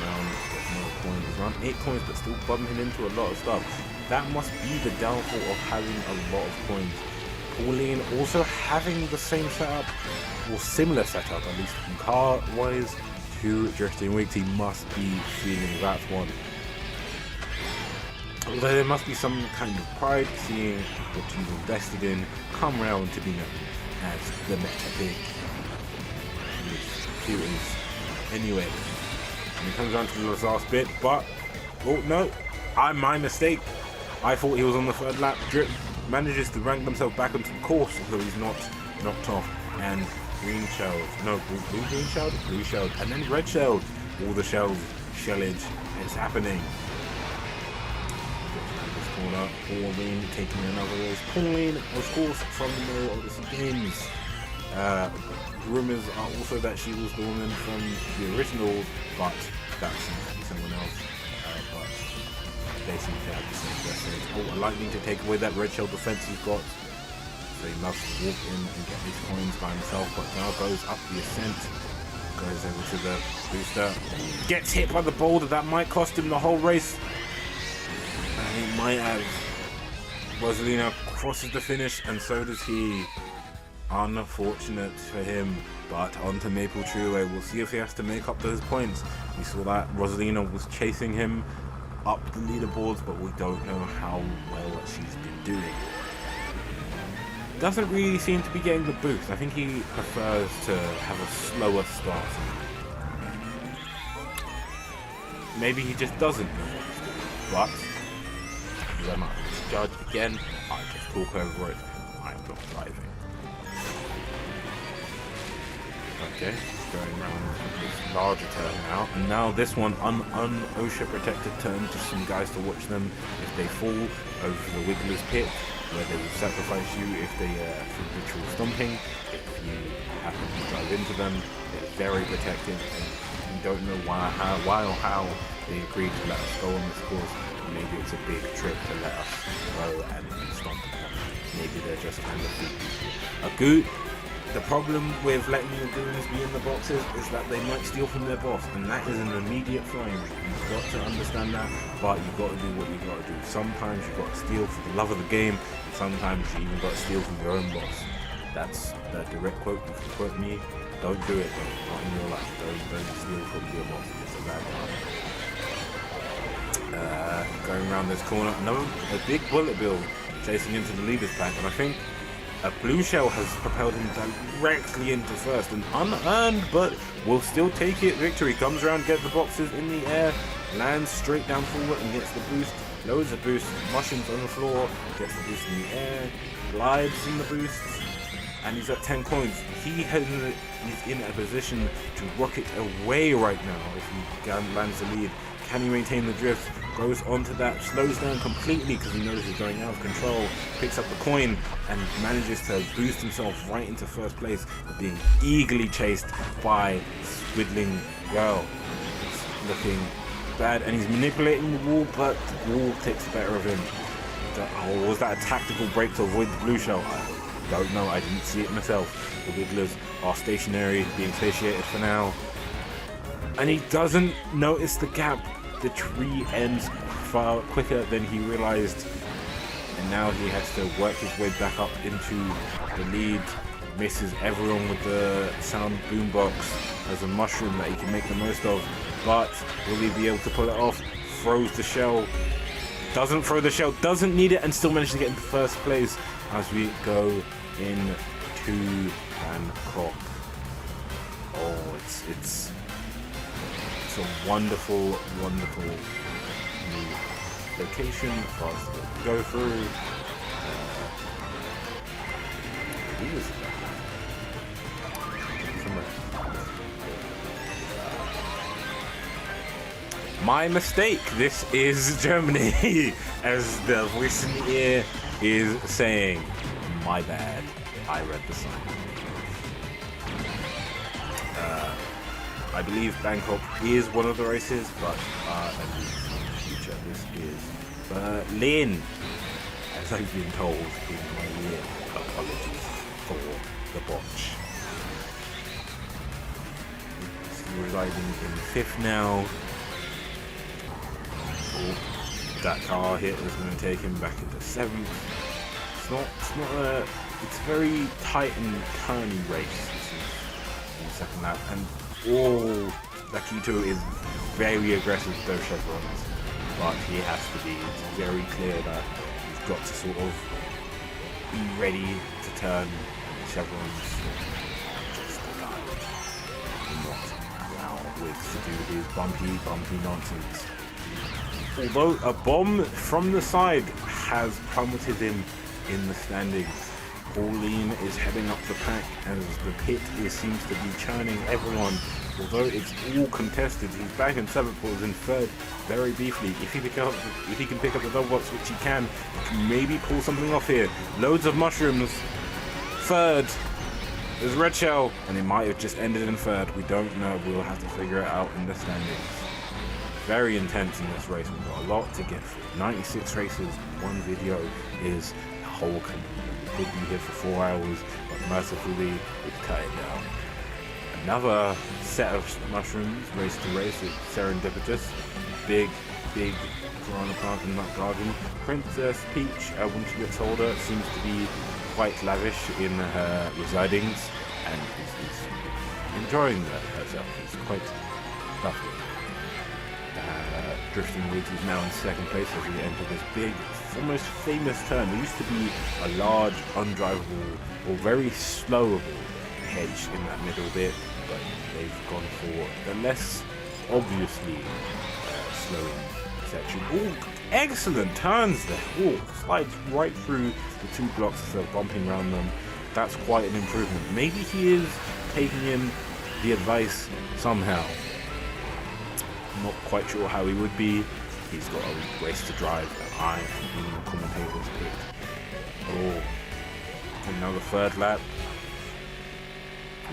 around, gets more coins. He's around 8 coins, but still bumping into a lot of stuff. That must be the downfall of having a lot of coins. Pauline also having the same setup, or similar setup, at least from car-wise, to WorkingWiggz. He must be feeling that one. Although there must be some kind of pride seeing what you've invested in come round to be known as the meta pick. Here it is. Anyway, and it comes down to the last bit, but oh no, my mistake. I thought he was on the third lap. Drip manages to rank themselves back onto the course, so he's not knocked off. And green shelled, no, green shelled, blue shelled, and then red shelled. All the shellage is happening. Corner, Pauline taking another race. Pauline, of course, from the Odyssey Games. Rumors are also that she was the woman from the original, but that seems to be someone else. But they seem to have the same reference. Oh, a lightning to take away that red shell defense he's got. So he must walk in and get these coins by himself, but now goes up the ascent. Goes over to the booster. Gets hit by the boulder. That might cost him the whole race. And he might have. Rosalina crosses the finish, and so does he. Unfortunate for him, but onto Maple Treeway. We'll see if he has to make up those points. We saw that Rosalina was chasing him up the leaderboards, but we don't know how well she's been doing. Doesn't really seem to be getting the boost. I think he prefers to have a slower start. Maybe he just doesn't know what he's doing, but I'm not to judge again. I just talk over it. I'm not driving. Okay, going around this larger turn now, and now this one OSHA protected turn, just some guys to watch them if they fall over the Wiggler's pit, where they will sacrifice you if they through ritual stomping. If you happen to drive into them, they're very protected, and you don't know why or how they agreed to let us go on this course. Maybe it's a big trip to let us go and stomp them. Maybe they're just kind of the problem with letting the goons be in the boxes is that they might steal from their boss, and that is an immediate fine. You've got to understand that, but you've got to do what you've got to do. Sometimes you've got to steal for the love of the game, and sometimes you even got to steal from your own boss. That's the direct quote. You can quote me. Don't do it, though. Not in your life. Don't steal from your boss. It's a bad one. Going around this corner, a big bullet bill chasing into the leaders pack, and I think a blue shell has propelled him directly into first, and unearned, but will still take it. Victory comes around, gets the boxes in the air, lands straight down forward and gets the boost, lowers the boost, mushrooms on the floor, gets the boost in the air, glides in the boost, and he's at 10 coins. He's in a position to rocket away right now if he lands the lead. Can he maintain the drift? Goes onto that, slows down completely because he knows he's going out of control, picks up the coin and manages to boost himself right into first place, being eagerly chased by Squiddling Girl. It's looking bad, and he's manipulating the wall, but the wall takes better of him. Was that a tactical break to avoid the blue shell? I don't know, I didn't see it myself. The Wigglers are stationary, being satiated for now. And he doesn't notice the gap. The tree ends far quicker than he realized, and now he has to work his way back up into the lead. Misses everyone with the sound boombox as a mushroom that he can make the most of, but will he be able to pull it off? Throws the shell, doesn't throw the shell, doesn't need it, and still manages to get into first place as we go into Bangkok. Oh, it's a wonderful, wonderful new location for us to go through. My mistake. This is Germany, as the voice in the ear is saying. My bad. I read the sign. I believe Bangkok is one of the races, but at least in the future this is Berlin, as I've been told in my ear. Apologies for the botch. He's residing in 5th now, Oh, that car hit is going to take him back into 7th. It's a very tight and turny race in the second lap, and Lakito is very aggressive with those chevrons, but he has to be. It's very clear that he's got to sort of be ready to turn chevrons just about not allow Wigz to do his bumpy nonsense. Although a bomb from the side has plummeted him in the standings, Pauline is heading up the pack as the pit seems to be churning everyone. Although it's all contested, he's back in 7th, but was in 3rd very briefly. If he can pick up the double box, which he can maybe pull something off here. Loads of mushrooms. 3rd. There's Red Shell, and it might have just ended in 3rd. We don't know. We'll have to figure it out in the standings. Very intense in this race. We've got a lot to get through. 96 races, one video is a whole community. We could be here for 4 hours, but mercifully, we've cut it down. Another set of mushrooms, race to race, is serendipitous. Big piranha plant in that garden. Princess Peach, when she gets older, seems to be quite lavish in her residings and is enjoying herself. It's quite lovely. WorkingWiggz is now in 2nd place as we enter this big, almost famous turn. There used to be a large, undrivable, or very slowable hedge in that middle bit, but they've gone for the less obviously slowing section. Oh, excellent turns there. Oh, slides right through the 2 blocks instead of bumping around them. That's quite an improvement. Maybe he is taking in the advice somehow. Not quite sure how he would be. He's got a race to drive that I in the commentators picked. Oh, another 3rd lap.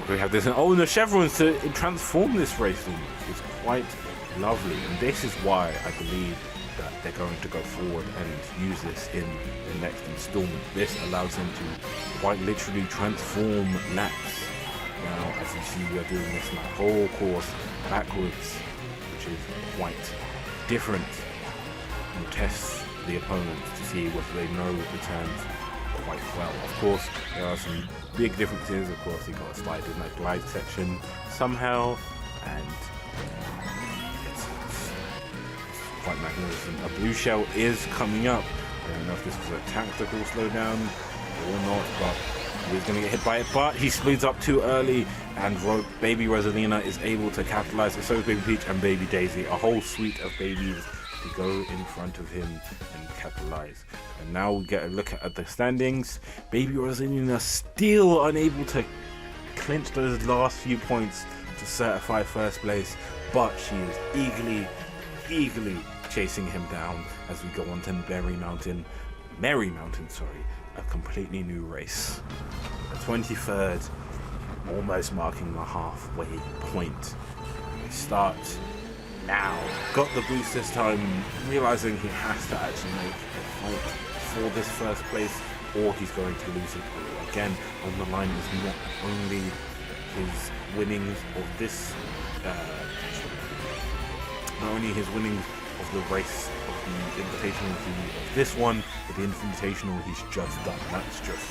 We have this. Oh, and the chevrons to transform this racing is quite lovely, and this is why I believe that they're going to go forward and use this in the next installment. This allows them to quite literally transform laps. Now, as you see, we are doing this lap whole course backwards, which is quite different. We'll test the opponents to see whether they know the turns quite well. Of course, there are some big differences. Of course, he got a slide in that glide section somehow, and it's quite magnificent. A blue shell is coming up. I don't know if this was a tactical slowdown or not, but he's going to get hit by it. But he speeds up too early, and Baby Rosalina is able to capitalize. So is Baby Peach and Baby Daisy, a whole suite of babies to go in front of him and capitalize. And now we get a look at the standings. Baby Rosalina still unable to clinch those last few points to certify 1st place, but she is eagerly chasing him down as we go on to Merry Mountain, a completely new race. The 23rd, almost marking the halfway point. We start now. Got the boost this time, realizing he has to actually make a fight for this 1st place, or he's going to lose it. Again, on the line is not only his winnings of this, not only his winnings of the race of the Invitational of this one, but the Invitational he's just done. That's just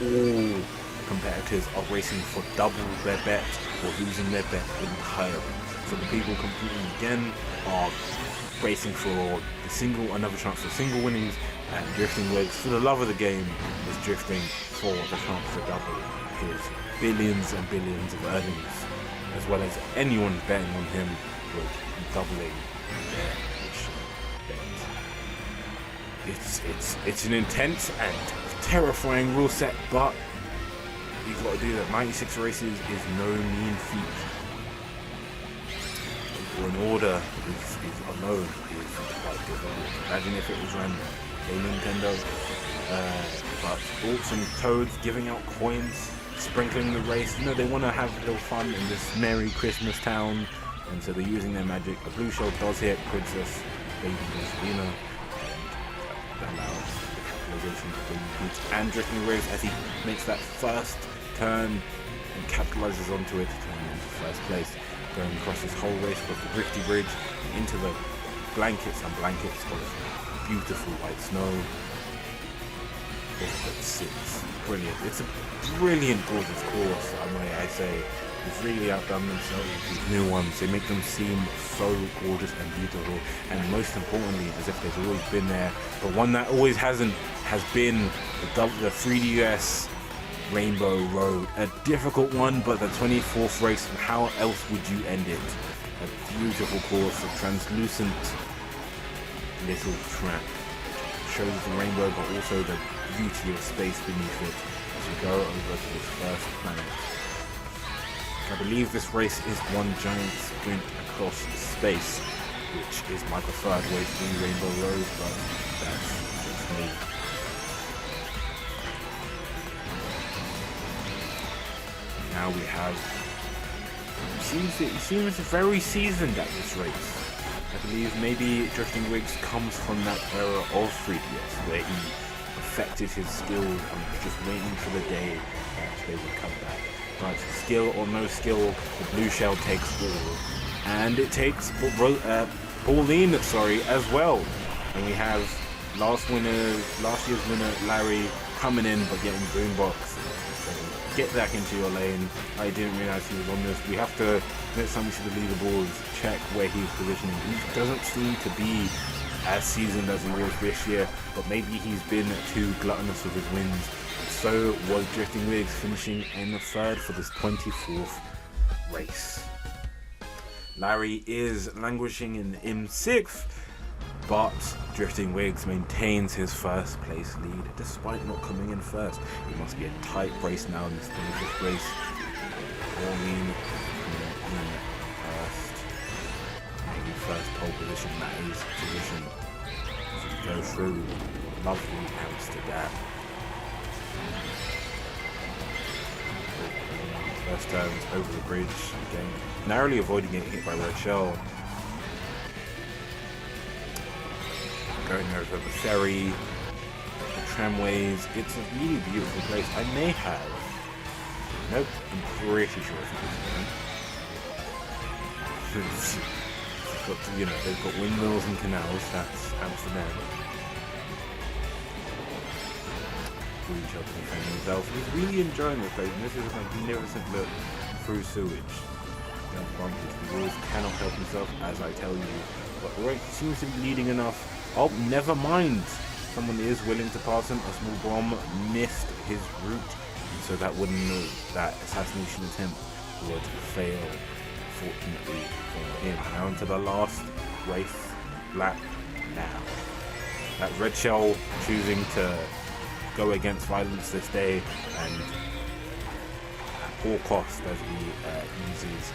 all competitors are racing for double their bet or losing their bet entirely. So the people competing again are racing for another chance for single winnings, and WorkingWiggz, for the love of the game, is drifting for the chance to double his billions and billions of earnings, as well as anyone betting on him with doubling their bet. It's an intense and terrifying rule set, but you've got to do that. 96 races is no mean feat. Or an order is alone is quite difficult. Imagine if it was run a Nintendo, but Orcs and Toads giving out coins, sprinkling the race. You know, they want to have a little fun in this merry Christmas town, and so they're using their magic. A blue shell does hit Princess Baby Rosalina, and that allows the capitalization to Baby Peach and WorkingWiggz as he makes that 1st turn and capitalizes onto it to turn into 1st place. Going across this whole race, across the drifty bridge, into the blankets and blankets of beautiful white snow. It's brilliant. It's a brilliant, gorgeous course, I say. They've really outdone themselves with these new ones. They make them seem so gorgeous and beautiful, and most importantly, as if they've always been there. But one that always hasn't has been the 3DS Rainbow Road. A difficult one, but the 24th race, how else would you end it? A beautiful course, a translucent little track. Shows the rainbow, but also the beauty of space beneath it as you go over to this first planet. I believe this race is one giant sprint across space, which is my preferred way through Rainbow Road, but that's just me. Now we have... He seems very seasoned at this race. I believe maybe WorkingWiggz comes from that era of 3DS, where he perfected his skills and was just waiting for the day that they would come back. But skill or no skill, the blue shell takes all. And it takes Pauline, as well. And we have last year's winner, Larry, coming in but getting boombox. So get back into your lane. I didn't realize he was on this. We have to, next time we see the leaderboards, check where he's positioning. He doesn't seem to be as seasoned as he was this year, but maybe he's been too gluttonous with his wins. So was WorkingWiggz, finishing in the third for this 24th race. Larry is languishing in 6th, but WorkingWiggz maintains his first place lead despite not coming in first. It must be a tight race now in this 25th race. Pauline in first, maybe first pole position, that is position as we go through lovely Amsterdam. First turns over the bridge, again, narrowly avoiding getting hit by Red Shell. Going over the ferry, the tramways. It's a really beautiful place. I may have. Nope, I'm pretty sure it's got, they've got windmills and canals. That's Amsterdam. Each other defending himself. He's really enjoying this place, and this is a magnificent look through sewage. Don't bump into the rules, cannot help himself, as I tell you. But right, seems to be leading enough. Oh, never mind. Someone is willing to pass him. A small bomb missed his route, and so that assassination attempt would fail, fortunately for him. Now into the last race lap now. That Red Shell choosing to go against violence this day, and at all cost as he uses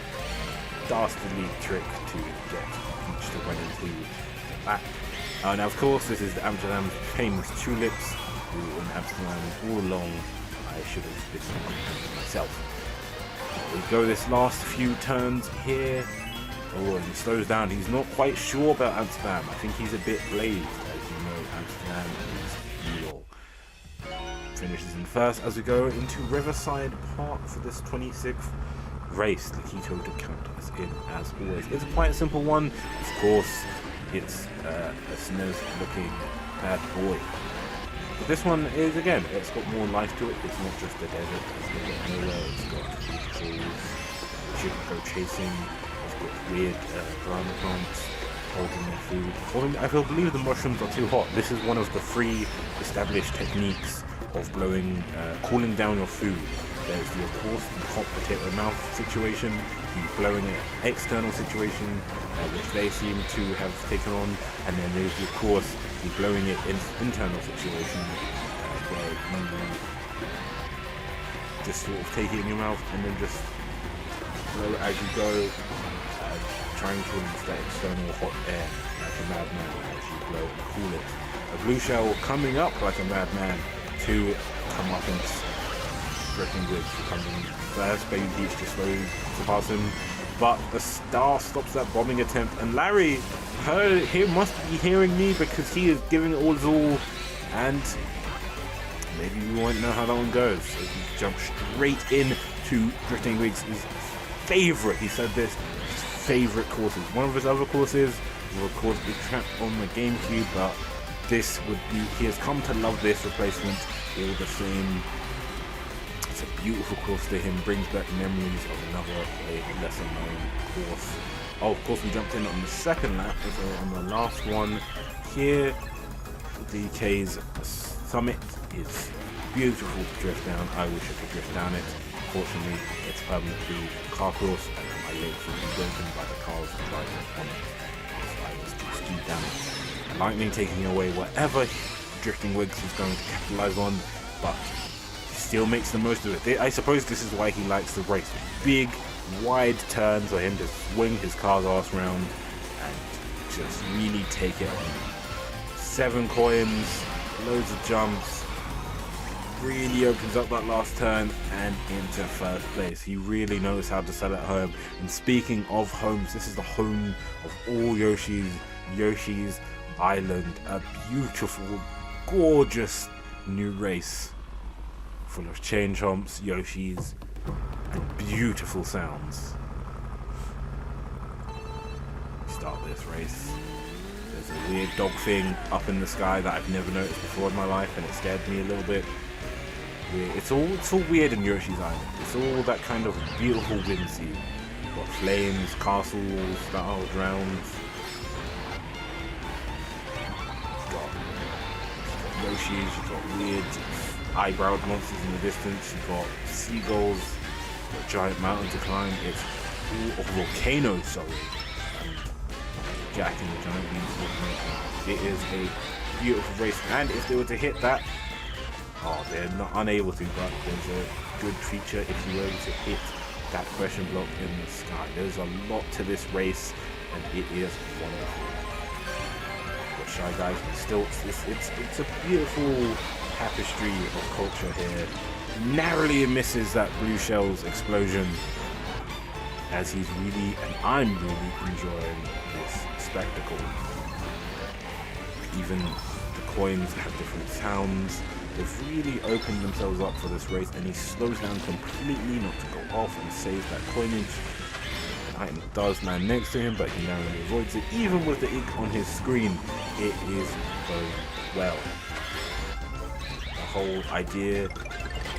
a dastardly trick to get Peach to run into the back. Now of course this is Amsterdam's famous tulips, who in Amsterdam all along I should have been hunting myself. We go this last few turns here. Oh, and he slows down. He's not quite sure about Amsterdam. I think he's a bit blazed, as you know, Amsterdam is real. Finishes in first as we go into Riverside Park for this 26th race. The Keto to count us in as always. It's quite a simple one. Of course, it's a snazzy looking bad boy. But this one is, again, it's got more life to it. It's not just a desert. It's got nowhere. It's got trees. You can go chasing. It's got weird piranha plants holding their food. I believe the mushrooms are too hot. This is one of the 3 established techniques of cooling down your food. There's of course the hot potato mouth situation, the blowing it external situation, which they seem to have taken on, and then there's of course the blowing it internal situation, where you just sort of take it in your mouth and then just blow as you go, trying to release that external hot air like a madman as you blow and cool it. A blue shell coming up like a madman to come up and WorkingWiggz coming first. Baby Peach just slows to pass him, but the star stops that bombing attempt, and Larry, he must be hearing me because he is giving it all his all, and maybe we won't know how that one goes. So he jumps straight in to WorkingWiggz' favorite, he said this, his favorite courses. One of his other courses recorded the track on the GameCube, but this would be, he has come to love this replacement. All the same, it's a beautiful course to him, brings back memories of another lesser known course. Oh, of course we jumped in on the second lap, so on the last one here, DK's Summit is beautiful to drift down. I wish I could drift down it. Unfortunately, it's permanently car course, and my legs will be broken by the cars driving on it. So I was too skewed down it. Lightning taking away whatever WorkingWiggz is going to capitalize on, but he still makes the most of it. I suppose this is why he likes to race. Big, wide turns for him to swing his car's ass around and just really take it on. 7 coins, loads of jumps, really opens up that last turn and into first place. He really knows how to sell at home. And speaking of homes, this is the home of all Yoshi's Island, a beautiful, gorgeous new race full of chain chomps, Yoshis, and beautiful sounds. Start this race. There's a weird dog thing up in the sky that I've never noticed before in my life, and it scared me a little bit. It's all weird in Yoshi's Island. It's all that kind of beautiful whimsy. You've got flames, castles that are drowned. You've got Yoshis, you've got weird eyebrowed monsters in the distance, you've got seagulls, you've got giant mountain to climb. It's all a volcano, sorry. Jack and the giant beams volcano. It is a beautiful race, and if they were to hit that, they're not unable to, but there's a good feature if you were to hit that question block in the sky. There's a lot to this race, and it is wonderful. But Shy Guys, but still, it's a beautiful tapestry of culture here. Narrowly misses that blue shell's explosion, as he's really, and I'm really enjoying this spectacle. Even the coins have different sounds. They've really opened themselves up for this race, and he slows down completely not to go off and save that coinage. An item does land next to him, but he narrowly avoids it. Even with the ink on his screen, it is going well. The whole idea.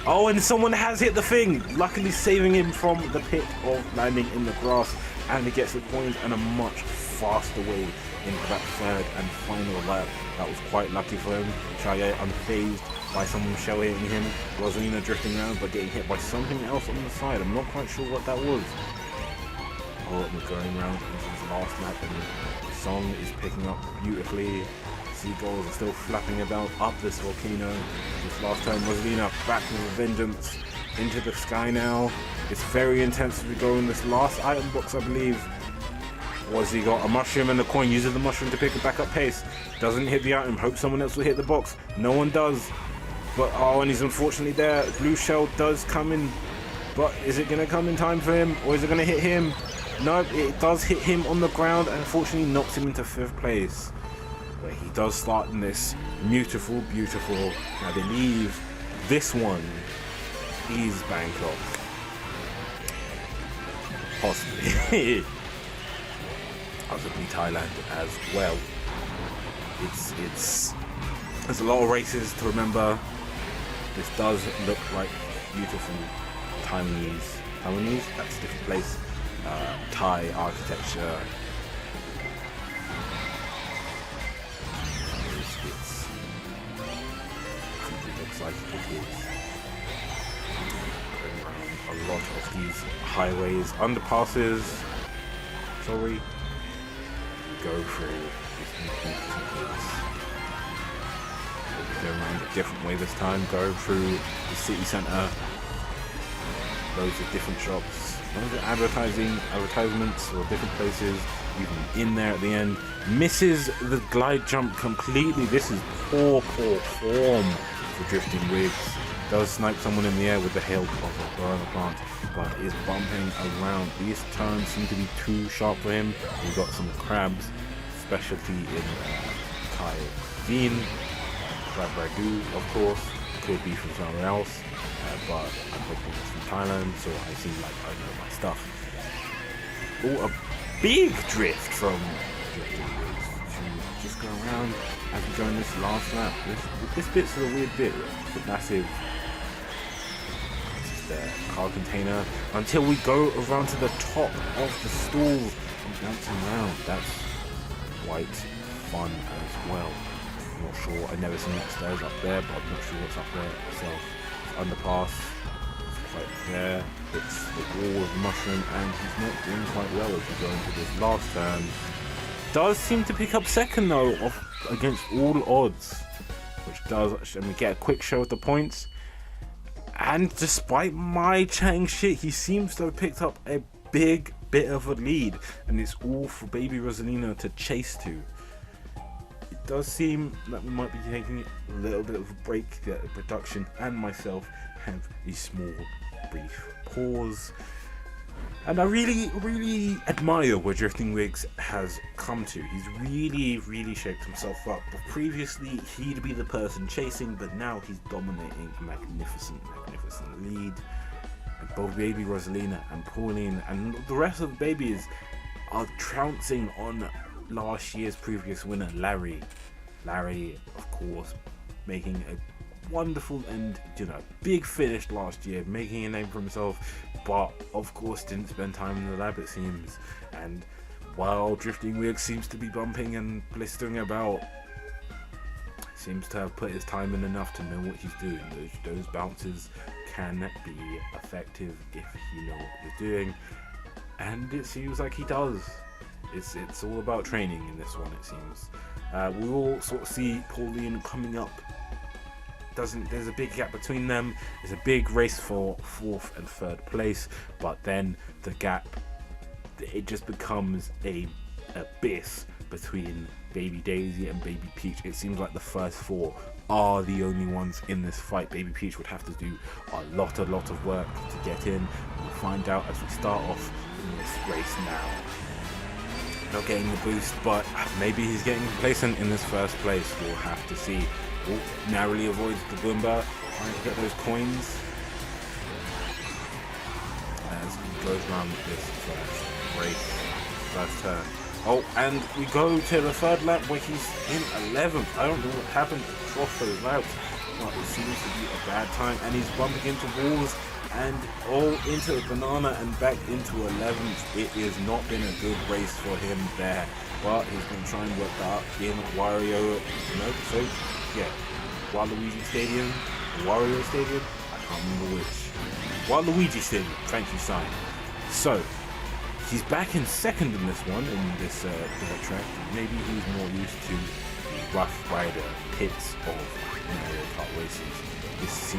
Oh, and someone has hit the thing! Luckily saving him from the pit of landing in the grass, and he gets the coins and a much faster way into that third and final lap. That was quite lucky for him. Shy Guy unfazed by someone shell hitting him. Rosalina drifting around but getting hit by something else on the side. I'm not quite sure what that was. Oh, we're going around into his last lap, and the song is picking up beautifully. Seagulls are still flapping about up this volcano. This last time, Rosalina back with a vengeance into the sky now. It's very intensively going. This last item box, I believe, was he got a mushroom and a coin. Uses the mushroom to pick it back up pace. Doesn't hit the item. Hope someone else will hit the box. No one does. But and he's unfortunately there. Blue shell does come in, but is it going to come in time for him, or is it going to hit him? No, it does hit him on the ground, and unfortunately knocks him into 5th place. Where he does start in this beautiful, I believe this one is Bangkok. Possibly. Possibly Thailand as well. There's a lot of races to remember. This does look like beautiful Taiwanese, that's a different place. Thai architecture. It looks like it is going around a lot of these highways, underpasses. Sorry, go through this. Go around a different way this time. Go through the city centre. Loads of different shops. Loads of advertisements or different places. Even in there at the end. Misses the glide jump completely. This is poor form for WorkingWiggz. Does snipe someone in the air with the help of a burner plant, but is bumping around. These turns seem to be too sharp for him. We've got some crabs, specialty in Thai cuisine. Crab ragu, of course, could be from somewhere else, but I'm hoping it's from Thailand, so I seem like I know my stuff. Oh, a big drift from to just go around as we go in this last lap. This bit's a weird bit. The massive car container until we go around to the top of the stalls and bouncing around. That's quite fun as well. I'm not sure. I've never seen stairs up there, but I'm not sure what's up there myself. It's underpass. It's quite there. It's the wall of mushroom, and he's not doing quite well as we go into this last turn. Does seem to pick up second though, against all odds, which does, and we get a quick show of the points. And despite my chatting shit, he seems to have picked up a big bit of a lead, and it's all for baby Rosalina to chase to. It does seem that we might be taking a little bit of a break, that the production and myself have a small brief pause. And I really admire where WorkingWiggz has come to. He's really shaped himself up. But previously, he'd be the person chasing, but now he's dominating a magnificent lead. And both baby Rosalina and Pauline and the rest of the babies are trouncing on last year's previous winner, Larry. Larry, of course, making a wonderful and big finish last year, making a name for himself, but of course didn't spend time in the lab, it seems. And while WorkingWiggz seems to be bumping and blistering about, seems to have put his time in enough to know what he's doing. Those bounces can be effective if you know what you're doing, and it seems like he does. It's all about training in this one, it seems. We will sort of see Pauline coming up. There's a big gap between them. There's a big race for 4th and 3rd place, but then the gap, it just becomes a abyss between Baby Daisy and Baby Peach. It seems like the first 4 are the only ones in this fight. Baby Peach would have to do a lot of work to get in. We'll find out as we start off in this race now. Not getting the boost, but maybe he's getting complacent in this first place. We'll have to see. Narrowly avoids the Goomba, trying to get those coins as he goes around this first turn. Oh, and we go to the 3rd lap where he's in 11th. I don't know what happened across those laps, but it seems to be a bad time, and he's bumping into walls and all into the banana and back into 11th. It has not been a good race for him there, but he's going to try and work that up in Wario. So yeah, Waluigi Stadium, Wario Stadium, I can't remember which. Waluigi Stadium, thank you, Sign. So he's back in 2nd in this one, in this dirt track. Maybe he's more used to the Rough Rider hits of Mario Kart races. This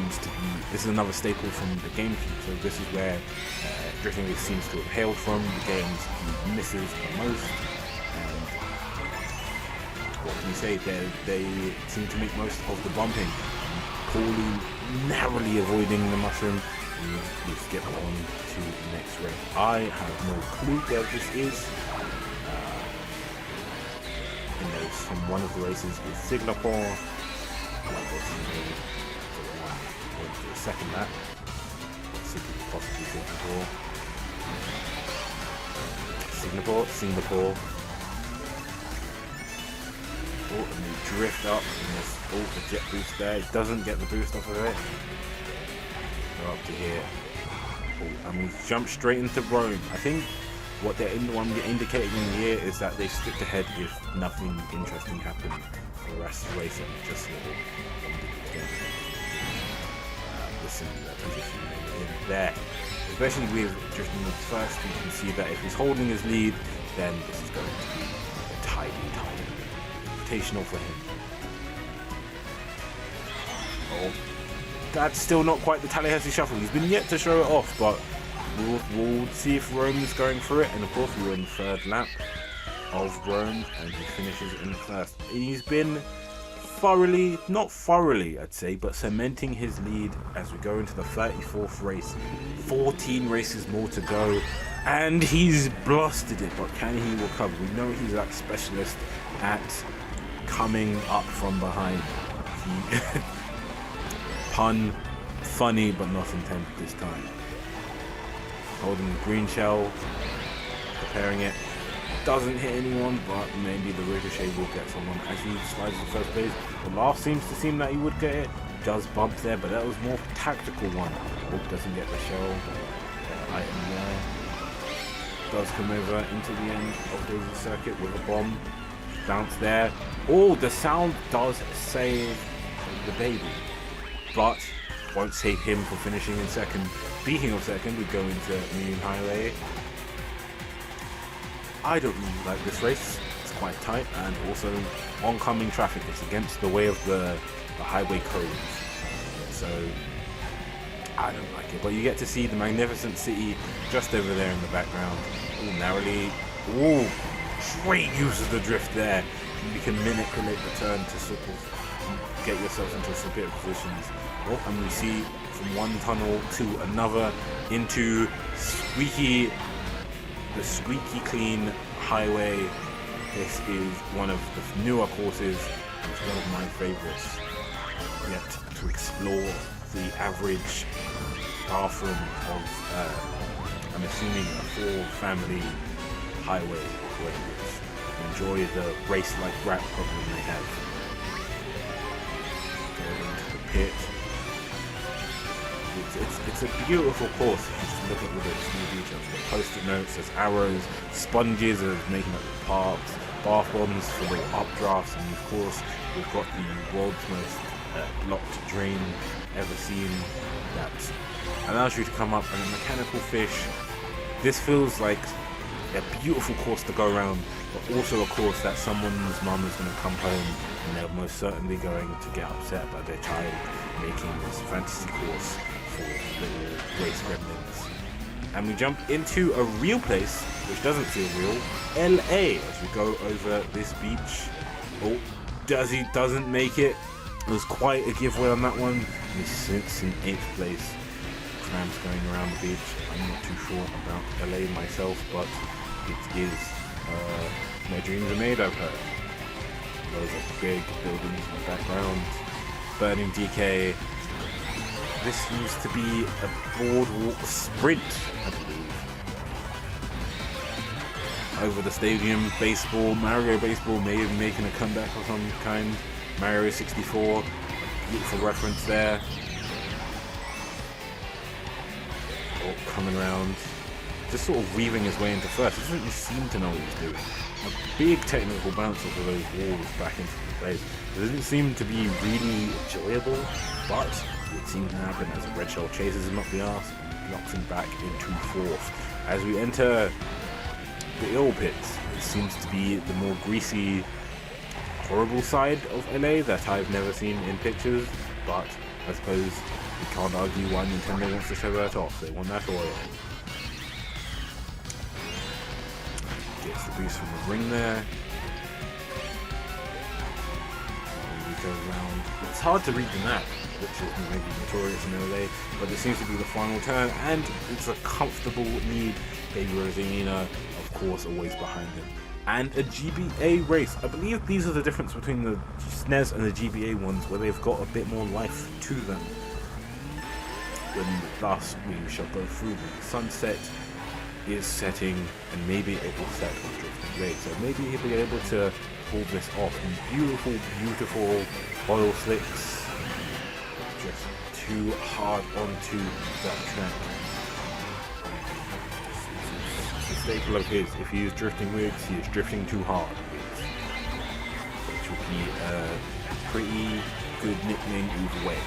is another staple from the GameCube, so this is where WorkingWiggz seems to have hailed from, the games he misses the most. And what can you say, they seem to make most of the bumping. Pauline narrowly avoiding the mushroom. Let's get on to the next race. I have no clue where this is. From one of the races is Singapore. Going to the 2nd lap. Possibly Singapore. Oh, and we drift up, and there's the jet boost there. It doesn't get the boost off of it. Go up to here. Oh, and we jump straight into Rome. I think what they're indicating in here is that they skipped ahead if nothing interesting happened for the rest of the race, and just listen to that position in there. Especially with WorkingWiggz first, you can see that if he's holding his lead, then this is going to be a tidy invitational for him. Oh, that's still not quite the Tallahassee Shuffle. He's been yet to show it off, but we'll see if Rome is going through it. And of course, we were in the 3rd lap of Rome, and he finishes in 1st. He's been not thoroughly, I'd say, but cementing his lead as we go into the 34th race. 14 races more to go, and he's blasted it, but can he recover? We know he's that specialist at coming up from behind. Pun, funny, but not intended this time. Holding the green shell, preparing it. doesn't hit anyone, but maybe the ricochet will get someone as he slides to first place. The laugh seems to seem that he would get it. Does bump there, but that was more of a tactical one. Oh, doesn't get the shell. Item there. Does come over into the end of the circuit with a bomb. Bounce there. Oh, the sound does save the baby, but won't save him for finishing in second. Speaking of second, we go into Union Highway. I don't really like this race. It's quite tight, and also oncoming traffic. It's against the way of the highway codes, so I don't like it. But you get to see the magnificent city just over there in the background. Ooh, narrowly. Ooh, great use of the drift there. You can manipulate the turn to sort of get yourself into superior positions. Oh, and we see from one tunnel to another into the squeaky clean highway. This is one of the newer courses. It's one of my favorites yet to explore. The average bathroom of, I'm assuming, a 4-family highway where you enjoy the race-like rap problem they have. Going into the pit. It's a beautiful course if you just look at all the small details. There's post-it notes, there's arrows, sponges of making up the parts, bath bombs for the updrafts, and of course we've got the world's most locked drain ever seen that allows you to come up, and a mechanical fish. This feels like a beautiful course to go around, but also a course that someone's mum is going to come home and they're most certainly going to get upset by their child making this fantasy course for little race gremlins. And we jump into a real place, which doesn't feel real, LA, as we go over this beach. Oh, doesn't make it. It was quite a giveaway on that one. He sits in 8th place. Trams going around the beach. I'm not too sure about LA myself, but it is my dreams are made, I've heard. Those are big buildings in the background. Burning DK. This used to be a boardwalk sprint, I believe. Over the stadium, baseball, Mario Baseball may be making a comeback of some kind. Mario 64, beautiful reference there. Oh, coming around, just sort of weaving his way into first. He doesn't seem to know what he's doing. A big technical bounce off of those walls back into the place. It doesn't seem to be really enjoyable, but it seems to happen as Red Shell chases him up the arse and blocks him back into 4th. As we enter the ill pits, it seems to be the more greasy, horrible side of LA that I've never seen in pictures, but I suppose we can't argue why Nintendo wants to show that off. They want that oil. Gets the boost from the ring there. And we go around. It's hard to read the map, which is maybe notorious in LA, but it seems to be the final turn, and it's a comfortable lead. Baby Rosalina, of course, always behind him. And a GBA race. I believe these are the difference between the SNES and the GBA ones, where they've got a bit more life to them. And thus we shall go through them. Sunset is setting, and maybe it will set on Drifting Rig, so maybe he'll be able to pull this off. And beautiful oil slicks, just too hard onto that track. The staple of his, if he is drifting Wigz, he is drifting too hard Wigz, which would be a pretty good nickname either way.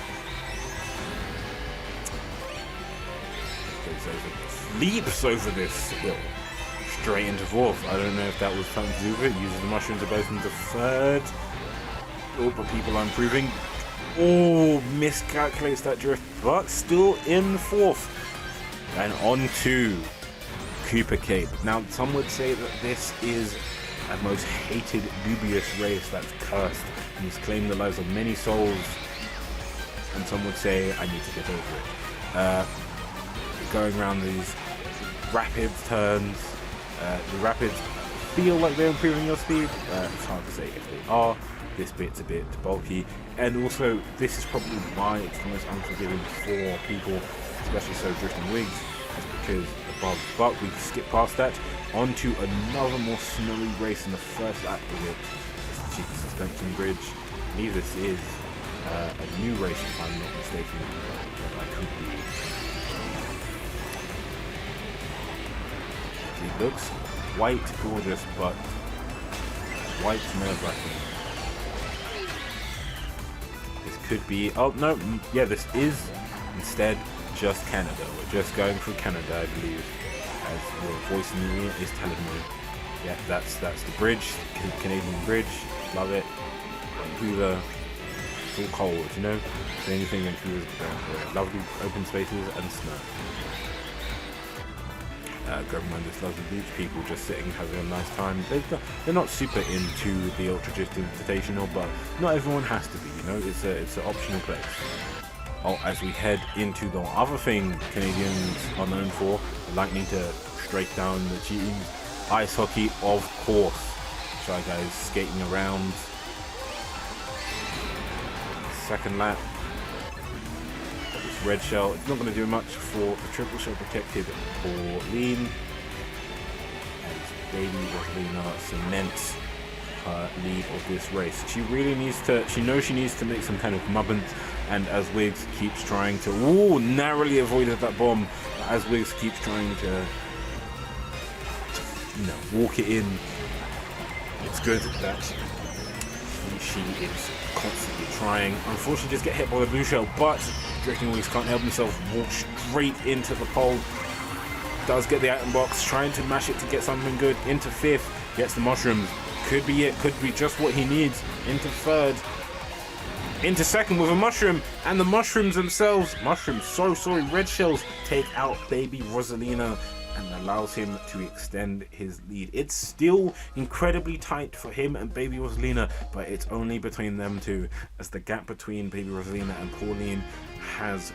Leaps over this hill straight into 4th. I don't know if that was something to do with it. Uses the mushroom to both into 3rd. Oh, but people are improving. Oh, miscalculates that drift, but still in 4th. And on to Cooper Cape. Now, some would say that this is a most hated, dubious race that's cursed and has claimed the lives of many souls. And some would say, I need to get over it. Going around these rapid turns. The rapids feel like they're improving your speed. It's hard to say if they are. This bit's a bit bulky. And also, this is probably why it's the most unforgiving for people, especially so drifting Wigz, because above. But we skip past that onto another more snowy race in the first lap of it. This cheeky suspension bridge. I believe this is a new race, if I'm not mistaken. But I could be. It looks quite gorgeous, but quite nerve-wracking. This could be. Oh no, yeah, this is instead just Canada. We're just going through Canada, I believe, as the voice in the ear is telling me. Yeah, that's the bridge, Canadian bridge. Love it. Vancouver, it's all cold, you know. The only thing Vancouver's lovely open spaces and snow. Going around this lovely beach, people just sitting having a nice time. They're not super into the Ultra Drift Invitational, but not everyone has to be, you know. It's an optional place. Oh, as we head into the other thing Canadians are known for, lightning to straight down the cheating. Ice hockey, of course. Shy guys skating around. Second lap. This red shell, it's not going to do much for the triple shell protected Pauline. As baby Rosalina cements her lead of this race. She really needs to, she knows she needs to make some kind of mubbins, and as Wigz keeps trying to, ooh, narrowly avoided that bomb, as Wigz keeps trying to, you know, walk it in. It's good that she is constantly trying. Unfortunately, just get hit by the blue shell, but WorkingWiggz can't help himself, walk straight into the pole. Does get the item box, trying to mash it to get something good. Into fifth, gets the mushrooms. Could be it, could be just what he needs. Into third, into second with a mushroom, and the mushrooms themselves, red shells take out baby Rosalina and allows him to extend his lead. It's still incredibly tight for him and baby Rosalina, but it's only between them two, as the gap between baby Rosalina and Pauline has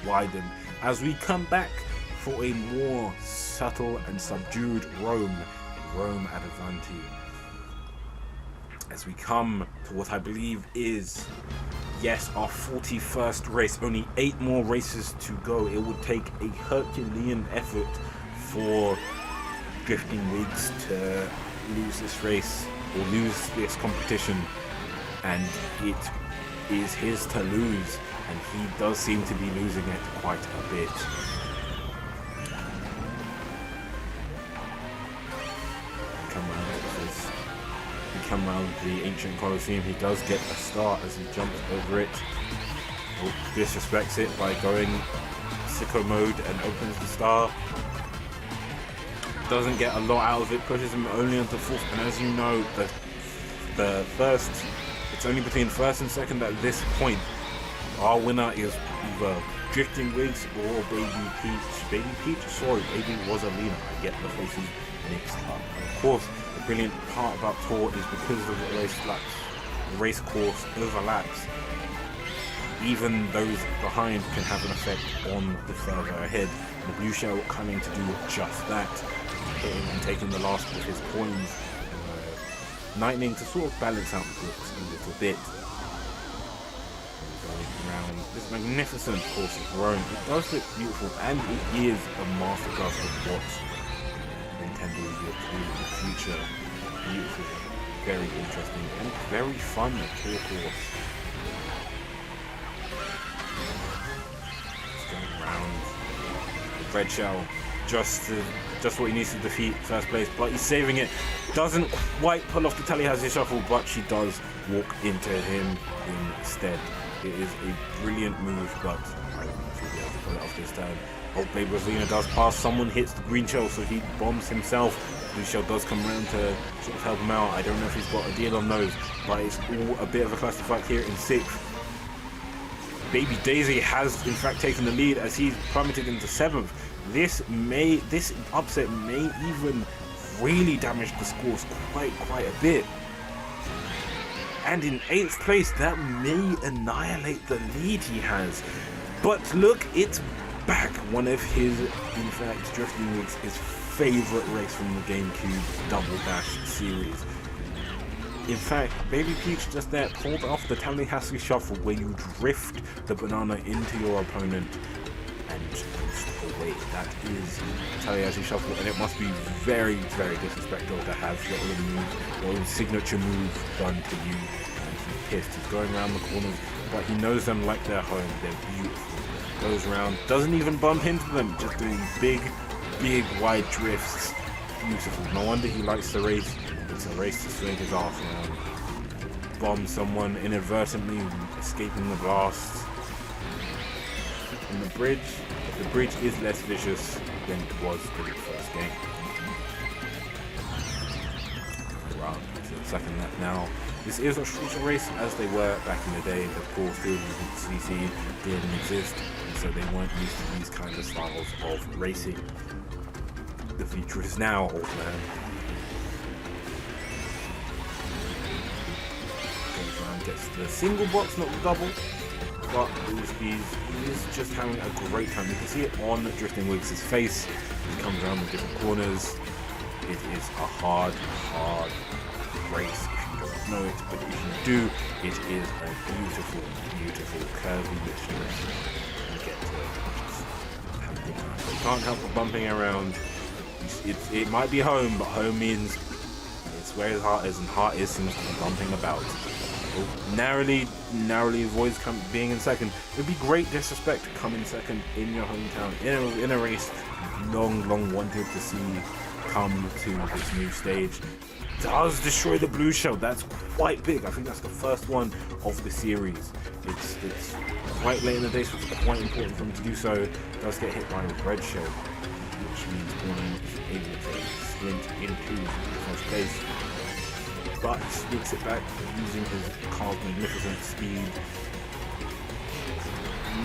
widened. As we come back for a more subtle and subdued Rome at advantage. As we come to what I believe is, yes, our 41st race. Only 8 more races to go. It would take a Herculean effort for WorkingWiggz to lose this race or lose this competition, and it is his to lose, and he does seem to be losing it quite a bit. Come around the ancient Colosseum. He does get a start as he jumps over it. Oh, disrespects it by going sicko mode and opens the star. Doesn't get a lot out of it, pushes him only onto fourth, and as you know, the first, it's only between first and second at this point. Our winner is either WorkingWiggz or Baby Peach. Baby Rosalina. I get the faces mixed up. Of course, the brilliant part about Tour is because of the race course overlaps. Even those behind can have an effect on the further ahead. The blue shell coming to do just that, hitting and taking the last of his coins, lightning to sort of balance out the books a little bit. Going around this magnificent course of Rome, it does look beautiful, and it is a masterclass of what Nintendo will be able to do in the future. Beautiful, very interesting, and very fun tour course. Just going around the red shell, just what he needs to defeat first place, but he's saving it. Doesn't quite pull off the Tallahassee shuffle, but she does walk into him instead. It is a brilliant move, but I don't know if he'll be able to pull it off this time. Oh, baby Rosalina does pass. Someone hits the green shell, so he bombs himself. Blue shell does come around to sort of help him out. I don't know if he's got a deal on those, but it's all a bit of a clusterfuck here in 6th. Baby Daisy has in fact taken the lead as he's plummeted into 7th. This upset may even really damage the scores quite a bit. And in 8th place, that may annihilate the lead he has. But look, it's back. One of his, in fact, WorkingWiggz' favorite race from the GameCube Double Dash series. In fact, Baby Peach just there pulled off the Tallahassee shuffle where you drift the banana into your opponent and away. That is Taliaji Shuffle, and it must be very, very disrespectful to have your own signature move done to you. And he's pissed. He's going around the corners, but he knows them like they're home. They're beautiful. Goes around, doesn't even bump into them, just doing big, wide drifts. Beautiful. No wonder he likes the race. It's a race to swing his arse around. Bomb someone inadvertently, escaping the blast. And the bridge is less vicious than it was in the first game. Around to the second lap now. This is a shorter race as they were back in the day. Of course, the CC didn't exist, and so they weren't used to these kinds of styles of racing. The future is now, old man. Goes around, gets the single box, not the double. But he's just having a great time. You can see it on WorkingWiggz' face. He comes around the different corners. It is a hard race if you don't know it, but if you do, it is a beautiful curvy race. You get to just have a good time. You can't help but bumping around. It might be home, but home means it's where his heart is, and heart is seems to be bumping about. Narrowly avoids being in second. It would be great disrespect to come in second in your hometown in a race you've long wanted to see come to this new stage. Does destroy the blue shell. That's quite big. I think that's the first one of the series. It's quite late in the day, so it's quite important for him to do so. Does get hit by a red shell, which means Born is able to sprint into first place. But sneaks it back using his car's magnificent speed.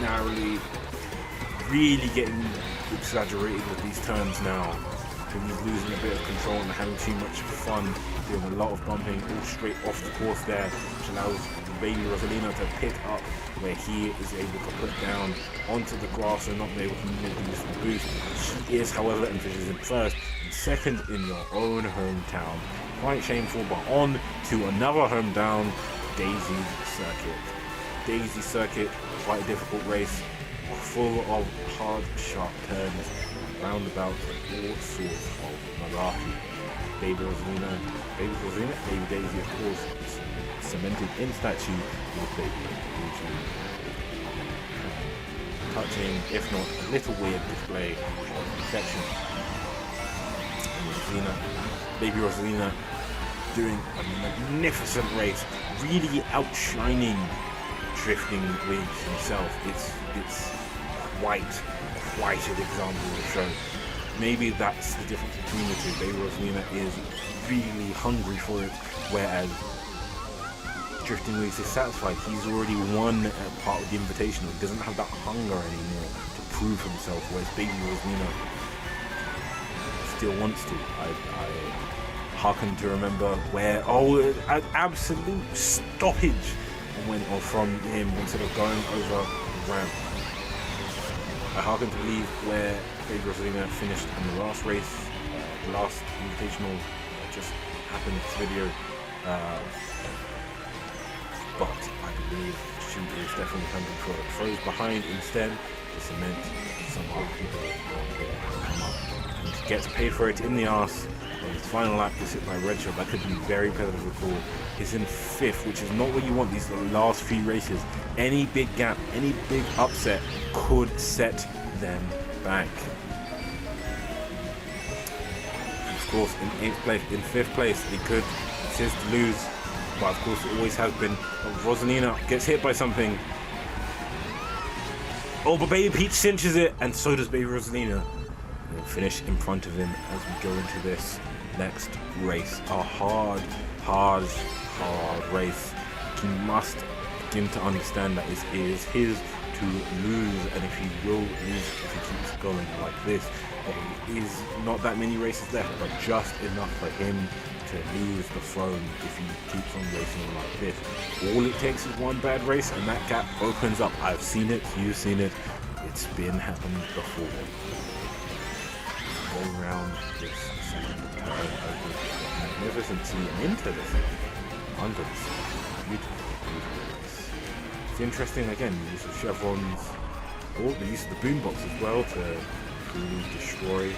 Narrowly, really getting exaggerated with these turns now. He's losing a bit of control and having too much fun, doing a lot of bumping all straight off the course there, which allows baby Rosalina to pick up where he is able to put down onto the grass and not be able to use the boost. She is, however, and finishes in first and second in your own hometown. Quite shameful, but on to another hometown, Daisy Circuit, quite a difficult race, full of hard, sharp turns, roundabout, all sorts of malarkey. Baby Daisy, of course, is cemented in statue with Baby Luigi. Touching, if not a little weird display of perfection. Baby Rosalina doing a magnificent race, really outshining Drifting Wigz himself. It's quite an example of the show. Maybe that's the difference between the two. Baby Rosalina is really hungry for it, whereas Drifting Wigz is satisfied. He's already won part of the Invitational. He doesn't have that hunger anymore to prove himself, whereas Baby Rosalina still wants to. I hearken to remember where an absolute stoppage went off from him instead of going over the ramp. I hearken to believe where Baby Rosalina finished in the last race, the last Invitational just happened this video, but I believe she is definitely coming for it. Throws behind instead to cement some other people come up. And she gets paid for it in the arse. On his final lap gets hit by red shell. That could be very competitive recall. He's in fifth, which is not what you want these last few races. Any big gap, any big upset could set them back. Of course, in fifth place, it could assist to lose, but of course it always has been. Rosalina gets hit by something. Oh, but Baby Peach cinches it, and so does Baby Rosalina. We'll finish in front of him as we go into this next race. A hard race. He must begin to understand that it is his to lose, and if he will lose if he keeps going like this, there is not that many races left, but just enough for him to lose the throne if he keeps on racing like this. All it takes is one bad race and that gap opens up. I've seen it, you've seen it, it's been happened before. Go around this second turn over the magnificent sea and into the sea, under the sea. Beautiful race. It's interesting again, use of chevrons, Oh, the use of the boombox as well to really destroy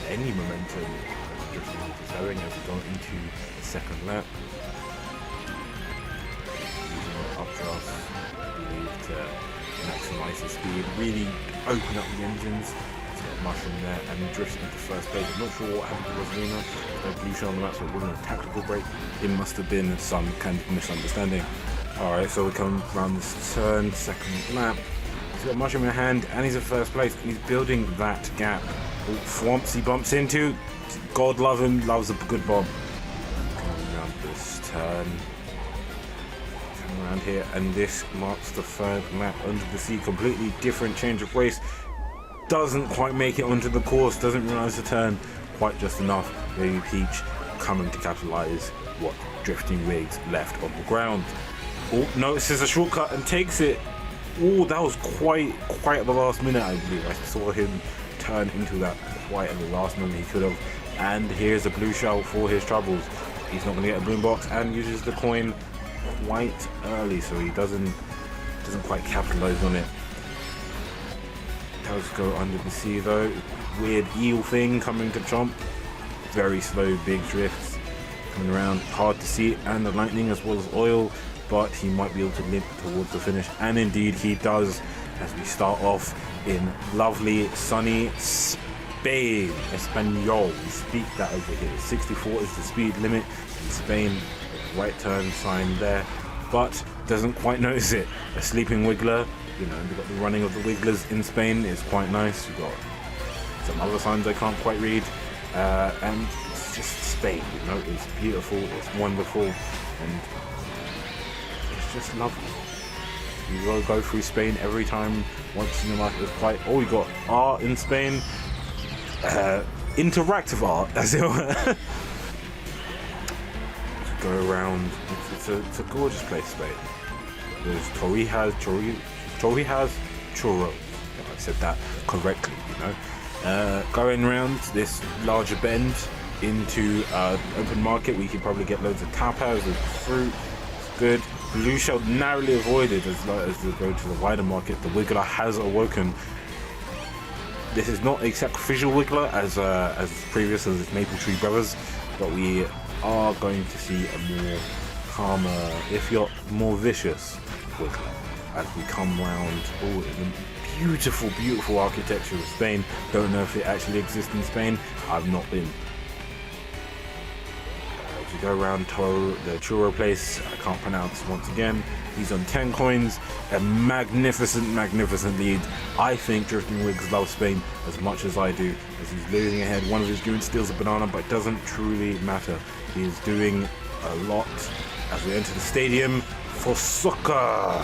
any momentum that Drifting Wiggs is having as we go into the second lap. Using the updrafts, I believe, to maximise his speed, really open up the engines. Mushroom there and drifts into first place. I'm not sure what happened to Rosalina. The blue shell on the map, so it wasn't a tactical break. It must have been some kind of misunderstanding. Alright, so we come around this turn, second lap. He's got Mushroom in hand and he's in first place. He's building that gap. Oh, Thwomps he bumps into. God love him, loves a good bomb. Coming around this turn. Coming around here, and this marks the third lap under the sea. Completely different change of race. Doesn't quite make it onto the course, doesn't realise the turn quite just enough. Baby Peach coming to capitalise what Drifting Wiggs left on the ground. Oh, notices a shortcut and takes it. Oh, that was quite at the last minute, I believe. I saw him turn into that quite at the last minute he could have. And here's a blue shell for his troubles. He's not going to get a boombox and uses the coin quite early, so he doesn't quite capitalise on it. Does go under the sea though. Weird eel thing coming to chomp. Very slow, big drifts coming around. Hard to see, and the lightning as well as oil, but he might be able to limp towards the finish, and indeed he does as we start off in lovely sunny Spain. Espanol, we speak that over here. 64 is the speed limit in Spain. Right turn sign there, but doesn't quite notice it. A sleeping wiggler. You know, we've got the running of the wigglers in Spain is quite nice. We've got some other signs I can't quite read, and it's just Spain. You know, it's beautiful, it's wonderful, and it's just lovely. You gotta go through Spain every time once in your life. It's quite. Oh, we got art in Spain, interactive art, as it were. Go around. It's a gorgeous place, Spain. There's Torrijas churros. I said that correctly, you know. Going around this larger bend into open market, we can probably get loads of tapas, of fruit. It's good. Blue shell narrowly avoided as we go to the wider market. The wiggler has awoken. This is not a sacrificial wiggler as previous as its Maple Tree Brothers, but we are going to see a more calmer, if not more vicious wiggler as we come round. Oh, the beautiful architecture of Spain. Don't know if it actually exists in Spain. I've not been. As we go around the churro place, I can't pronounce once again. He's on 10 coins, a magnificent lead. I think Drifting Wiggs loves Spain as much as I do, as he's losing ahead. One of his goons steals a banana, but it doesn't truly matter. He is doing a lot as we enter the stadium for soccer.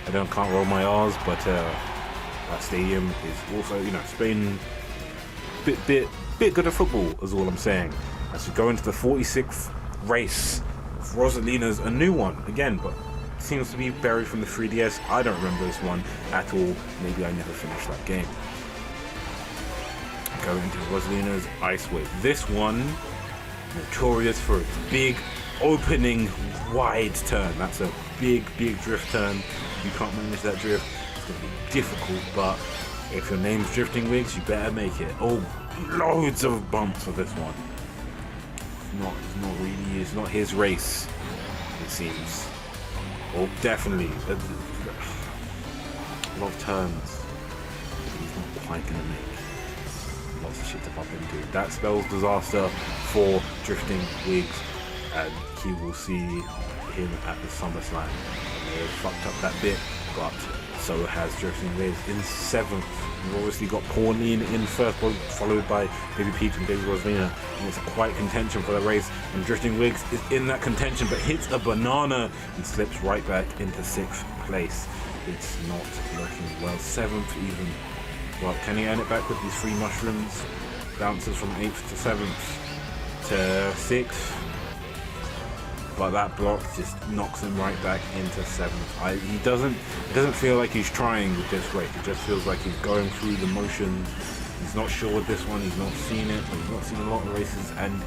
I can't roll my R's, but that stadium is also, you know, Spain, bit good at football is all I'm saying. As we go into the 46th race, Rosalina's a new one again, but seems to be buried from the 3DS. I don't remember this one at all. Maybe I never finished that game. Going into Rosalina's Ice Wave. This one, notorious for its big opening wide turn. That's a big drift turn. If you can't manage that drift, it's going to be difficult, but if your name's Drifting Wiggs, you better make it. Oh, loads of bumps for this one. It's not his race, it seems. Oh, definitely. A lot of turns he's not quite going to make. Lots of shit to bump into. That spells disaster for Drifting Wiggs, and he will see him at the SummerSlam. They have fucked up that bit, but so has Drifting Wiggs in 7th. We've obviously got Pauline in first, followed by Baby Peach and Baby Rosalina, and it's a quite contention for the race. And Drifting Wiggs is in that contention, but hits a banana and slips right back into 6th place. It's not looking well. 7th even. Well, can he earn it back with these 3 mushrooms? Bounces from 8th to 7th to 6th. But that block just knocks him right back into 7th. He doesn't feel like he's trying with this race. It just feels like he's going through the motions. He's not sure with this one. He's not seen it, but he's not seen a lot of races, and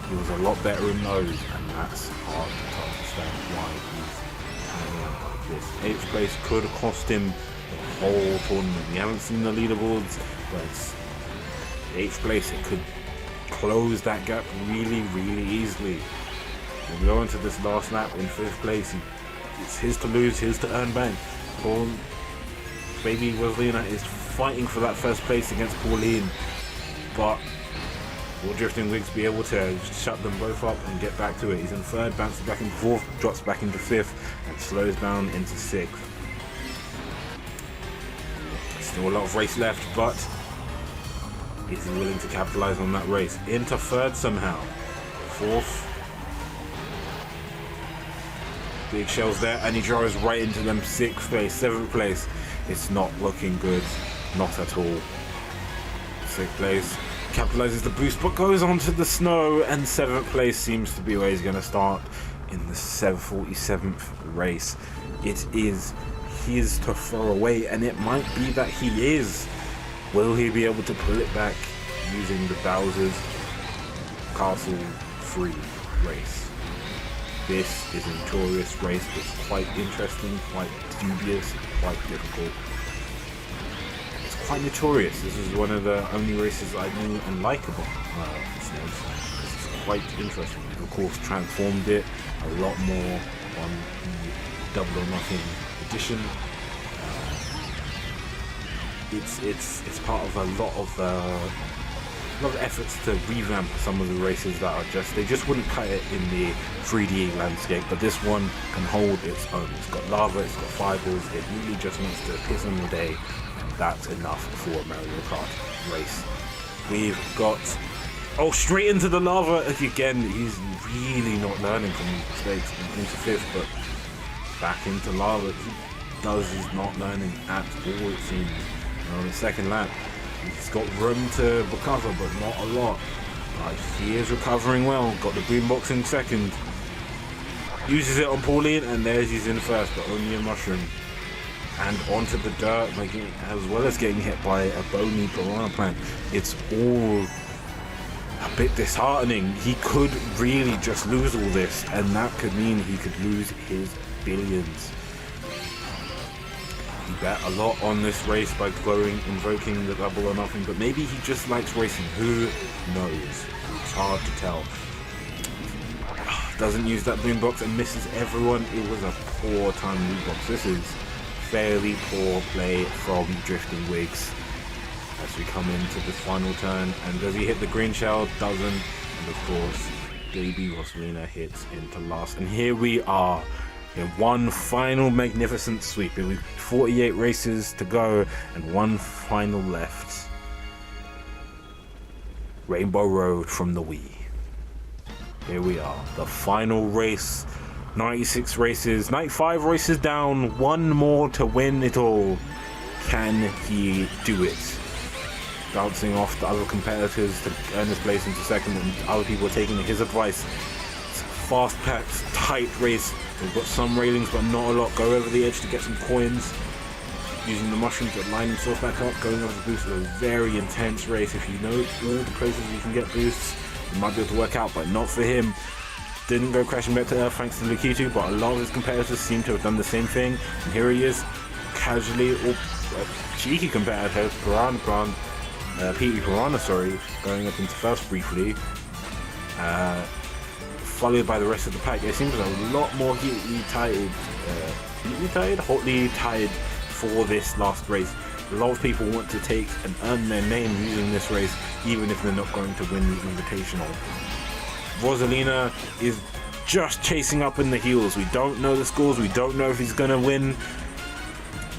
he was a lot better in those. And that's hard to understand why he's hanging out like this. 8th place could cost him the whole tournament. We haven't seen the leaderboards, but it's 8th place. It could close that gap really, really easily. When we go into this last lap in 5th place, it's his to lose, his to earn back. Poor baby Rosalina is fighting for that 1st place against Pauline, but will WorkingWiggz be able to shut them both up and get back to it? He's in 3rd, bounces back into 4th, drops back into 5th, and slows down into 6th. Still a lot of race left, but is he willing to capitalize on that race? Into 3rd somehow. 4th. Big shells there, and he drives right into them. 6th place, 7th place. It's not looking good. Not at all. 6th place. Capitalizes the boost, but goes onto the snow, and 7th place seems to be where he's going to start in the 47th race. It is his to throw away, and it might be that he is. Will he be able to pull it back using the Bowser's Castle free race? This is a notorious race. It's quite interesting, quite dubious, quite difficult. It's quite notorious. This is one of the only races I knew and like about Snails. It's quite interesting. Of course, transformed it a lot more on the Double or Nothing edition. It's part of a lot of efforts to revamp some of the races that are they just wouldn't cut it in the 3D landscape, but this one can hold its own. It's got lava, it's got fireballs, it really just wants to piss on the day, and that's enough for a Mario Kart race. We've got straight into the lava again. He's really not learning from his mistakes. Into 5th, but back into lava. He's not learning at all, it seems. On the 2nd lap, he's got room to recover, but not a lot. But he is recovering well. Got the boombox in 2nd. Uses it on Pauline, and there's he's in 1st, but only a mushroom. And onto the dirt, as well as getting hit by a bony piranha plant. It's all a bit disheartening. He could really just lose all this, and that could mean he could lose his billions. He bet a lot on this race by invoking the Double or Nothing, but maybe he just likes racing. Who knows? It's hard to tell. Doesn't use that boombox and misses everyone. It was a poor time boombox. This is fairly poor play from WorkingWiggz as we come into this final turn. And does he hit the green shell? Doesn't. And of course, baby Rosalina hits into last. And here we are in one final magnificent sweep. It was 48 races to go and one final left. Rainbow Road from the Wii. Here we are, the final race. 96 races, 95 races down, one more to win it all. Can he do it? Bouncing off the other competitors to earn his place into 2nd, and other people are taking his advice. It's a fast-packed, tight race. They've got some railings, but not a lot. Go over the edge to get some coins. Using the mushroom to line himself back up, going over the boost. A very intense race. If you know all the places you can get boosts, you might be able to work out, but not for him. Didn't go crashing back to Earth thanks to Lukitu, but a lot of his competitors seem to have done the same thing. And here he is, casually, cheeky competitor, Petey Piranha, going up into 1st briefly. Followed by the rest of the pack. It seems a lot more hotly tied for this last race. A lot of people want to take and earn their name using this race, even if they're not going to win the Invitational. Rosalina is just chasing up in the heels. We don't know the scores. We don't know if he's going to win.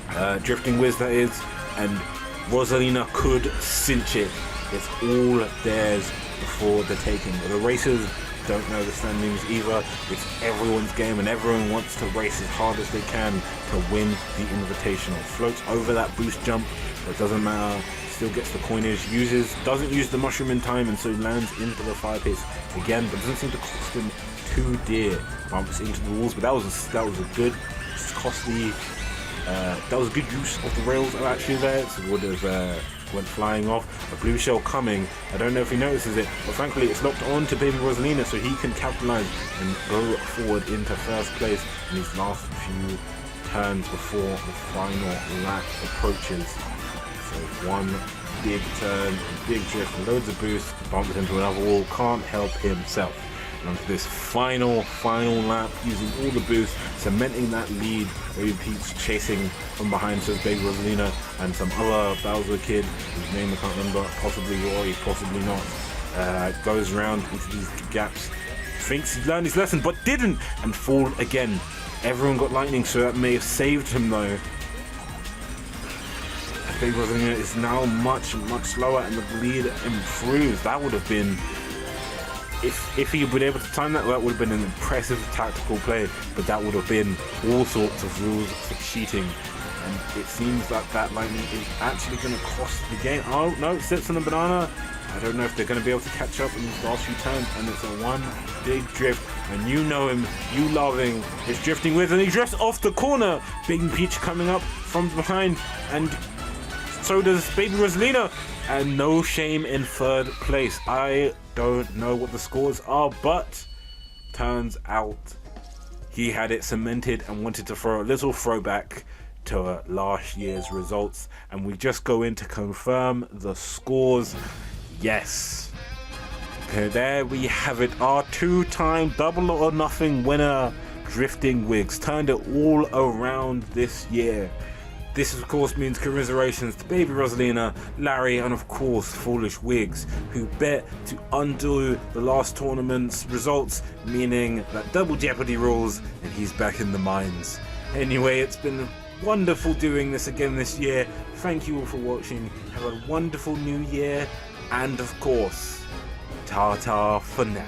WorkingWiggz, that is. And Rosalina could cinch it. It's all theirs before the taking. The racers don't know the standings either. It's everyone's game, and everyone wants to race as hard as they can to win the Invitational. Floats over that boost jump, but it doesn't matter. Still gets the coinage. Doesn't use the mushroom in time, and so lands into the fire pits again, but doesn't seem to cost him too dear. Bumps into the walls, but that was a good costly. That was a good use of the rails that are actually there. So it would have went flying off. A blue shell coming. I don't know if he notices it, but frankly it's locked on to baby Rosalina, so he can capitalize and go forward into 1st place in his last few turns before the final lap approaches. So one big turn, big drift, loads of boost, bumps into another wall, can't help himself. And onto this final lap, using all the boost, cementing that lead. Baby Pete's chasing from behind, so it's Baby Rosalina and some other Bowser kid, whose name I can't remember, possibly Roy, possibly not, goes around into these gaps, thinks he learned his lesson, but didn't, and fall again. Everyone got lightning, so that may have saved him though. Baby Rosalina is now much slower, and the lead improves. That would have been, if he would been able to time that, that would have been an impressive tactical play, but that would have been all sorts of rules for cheating. And it seems that that lightning is actually going to cost the game. Oh no, it sits on the banana. I don't know if they're going to be able to catch up in these last few turns, and it's a one big drift, and you know him, you love him. It's drifting with, and he drifts off the corner. Baby Peach coming up from behind, and so does Baby Rosalina, and no shame in third place. I don't know what the scores are, but turns out he had it cemented and wanted to throw a little throwback to last year's results, and we just go in to confirm the scores. Yes, okay, there we have it. Our two-time double or nothing winner, WorkingWiggz, turned it all around this year. This of course means commiserations to Baby Rosalina, Larry, and of course Foolish Wiggs, who bet to undo the last tournament's results, meaning that Double Jeopardy rules, and he's back in the mines. Anyway, it's been wonderful doing this again this year. Thank you all for watching. Have a wonderful new year, and of course, ta-ta for now.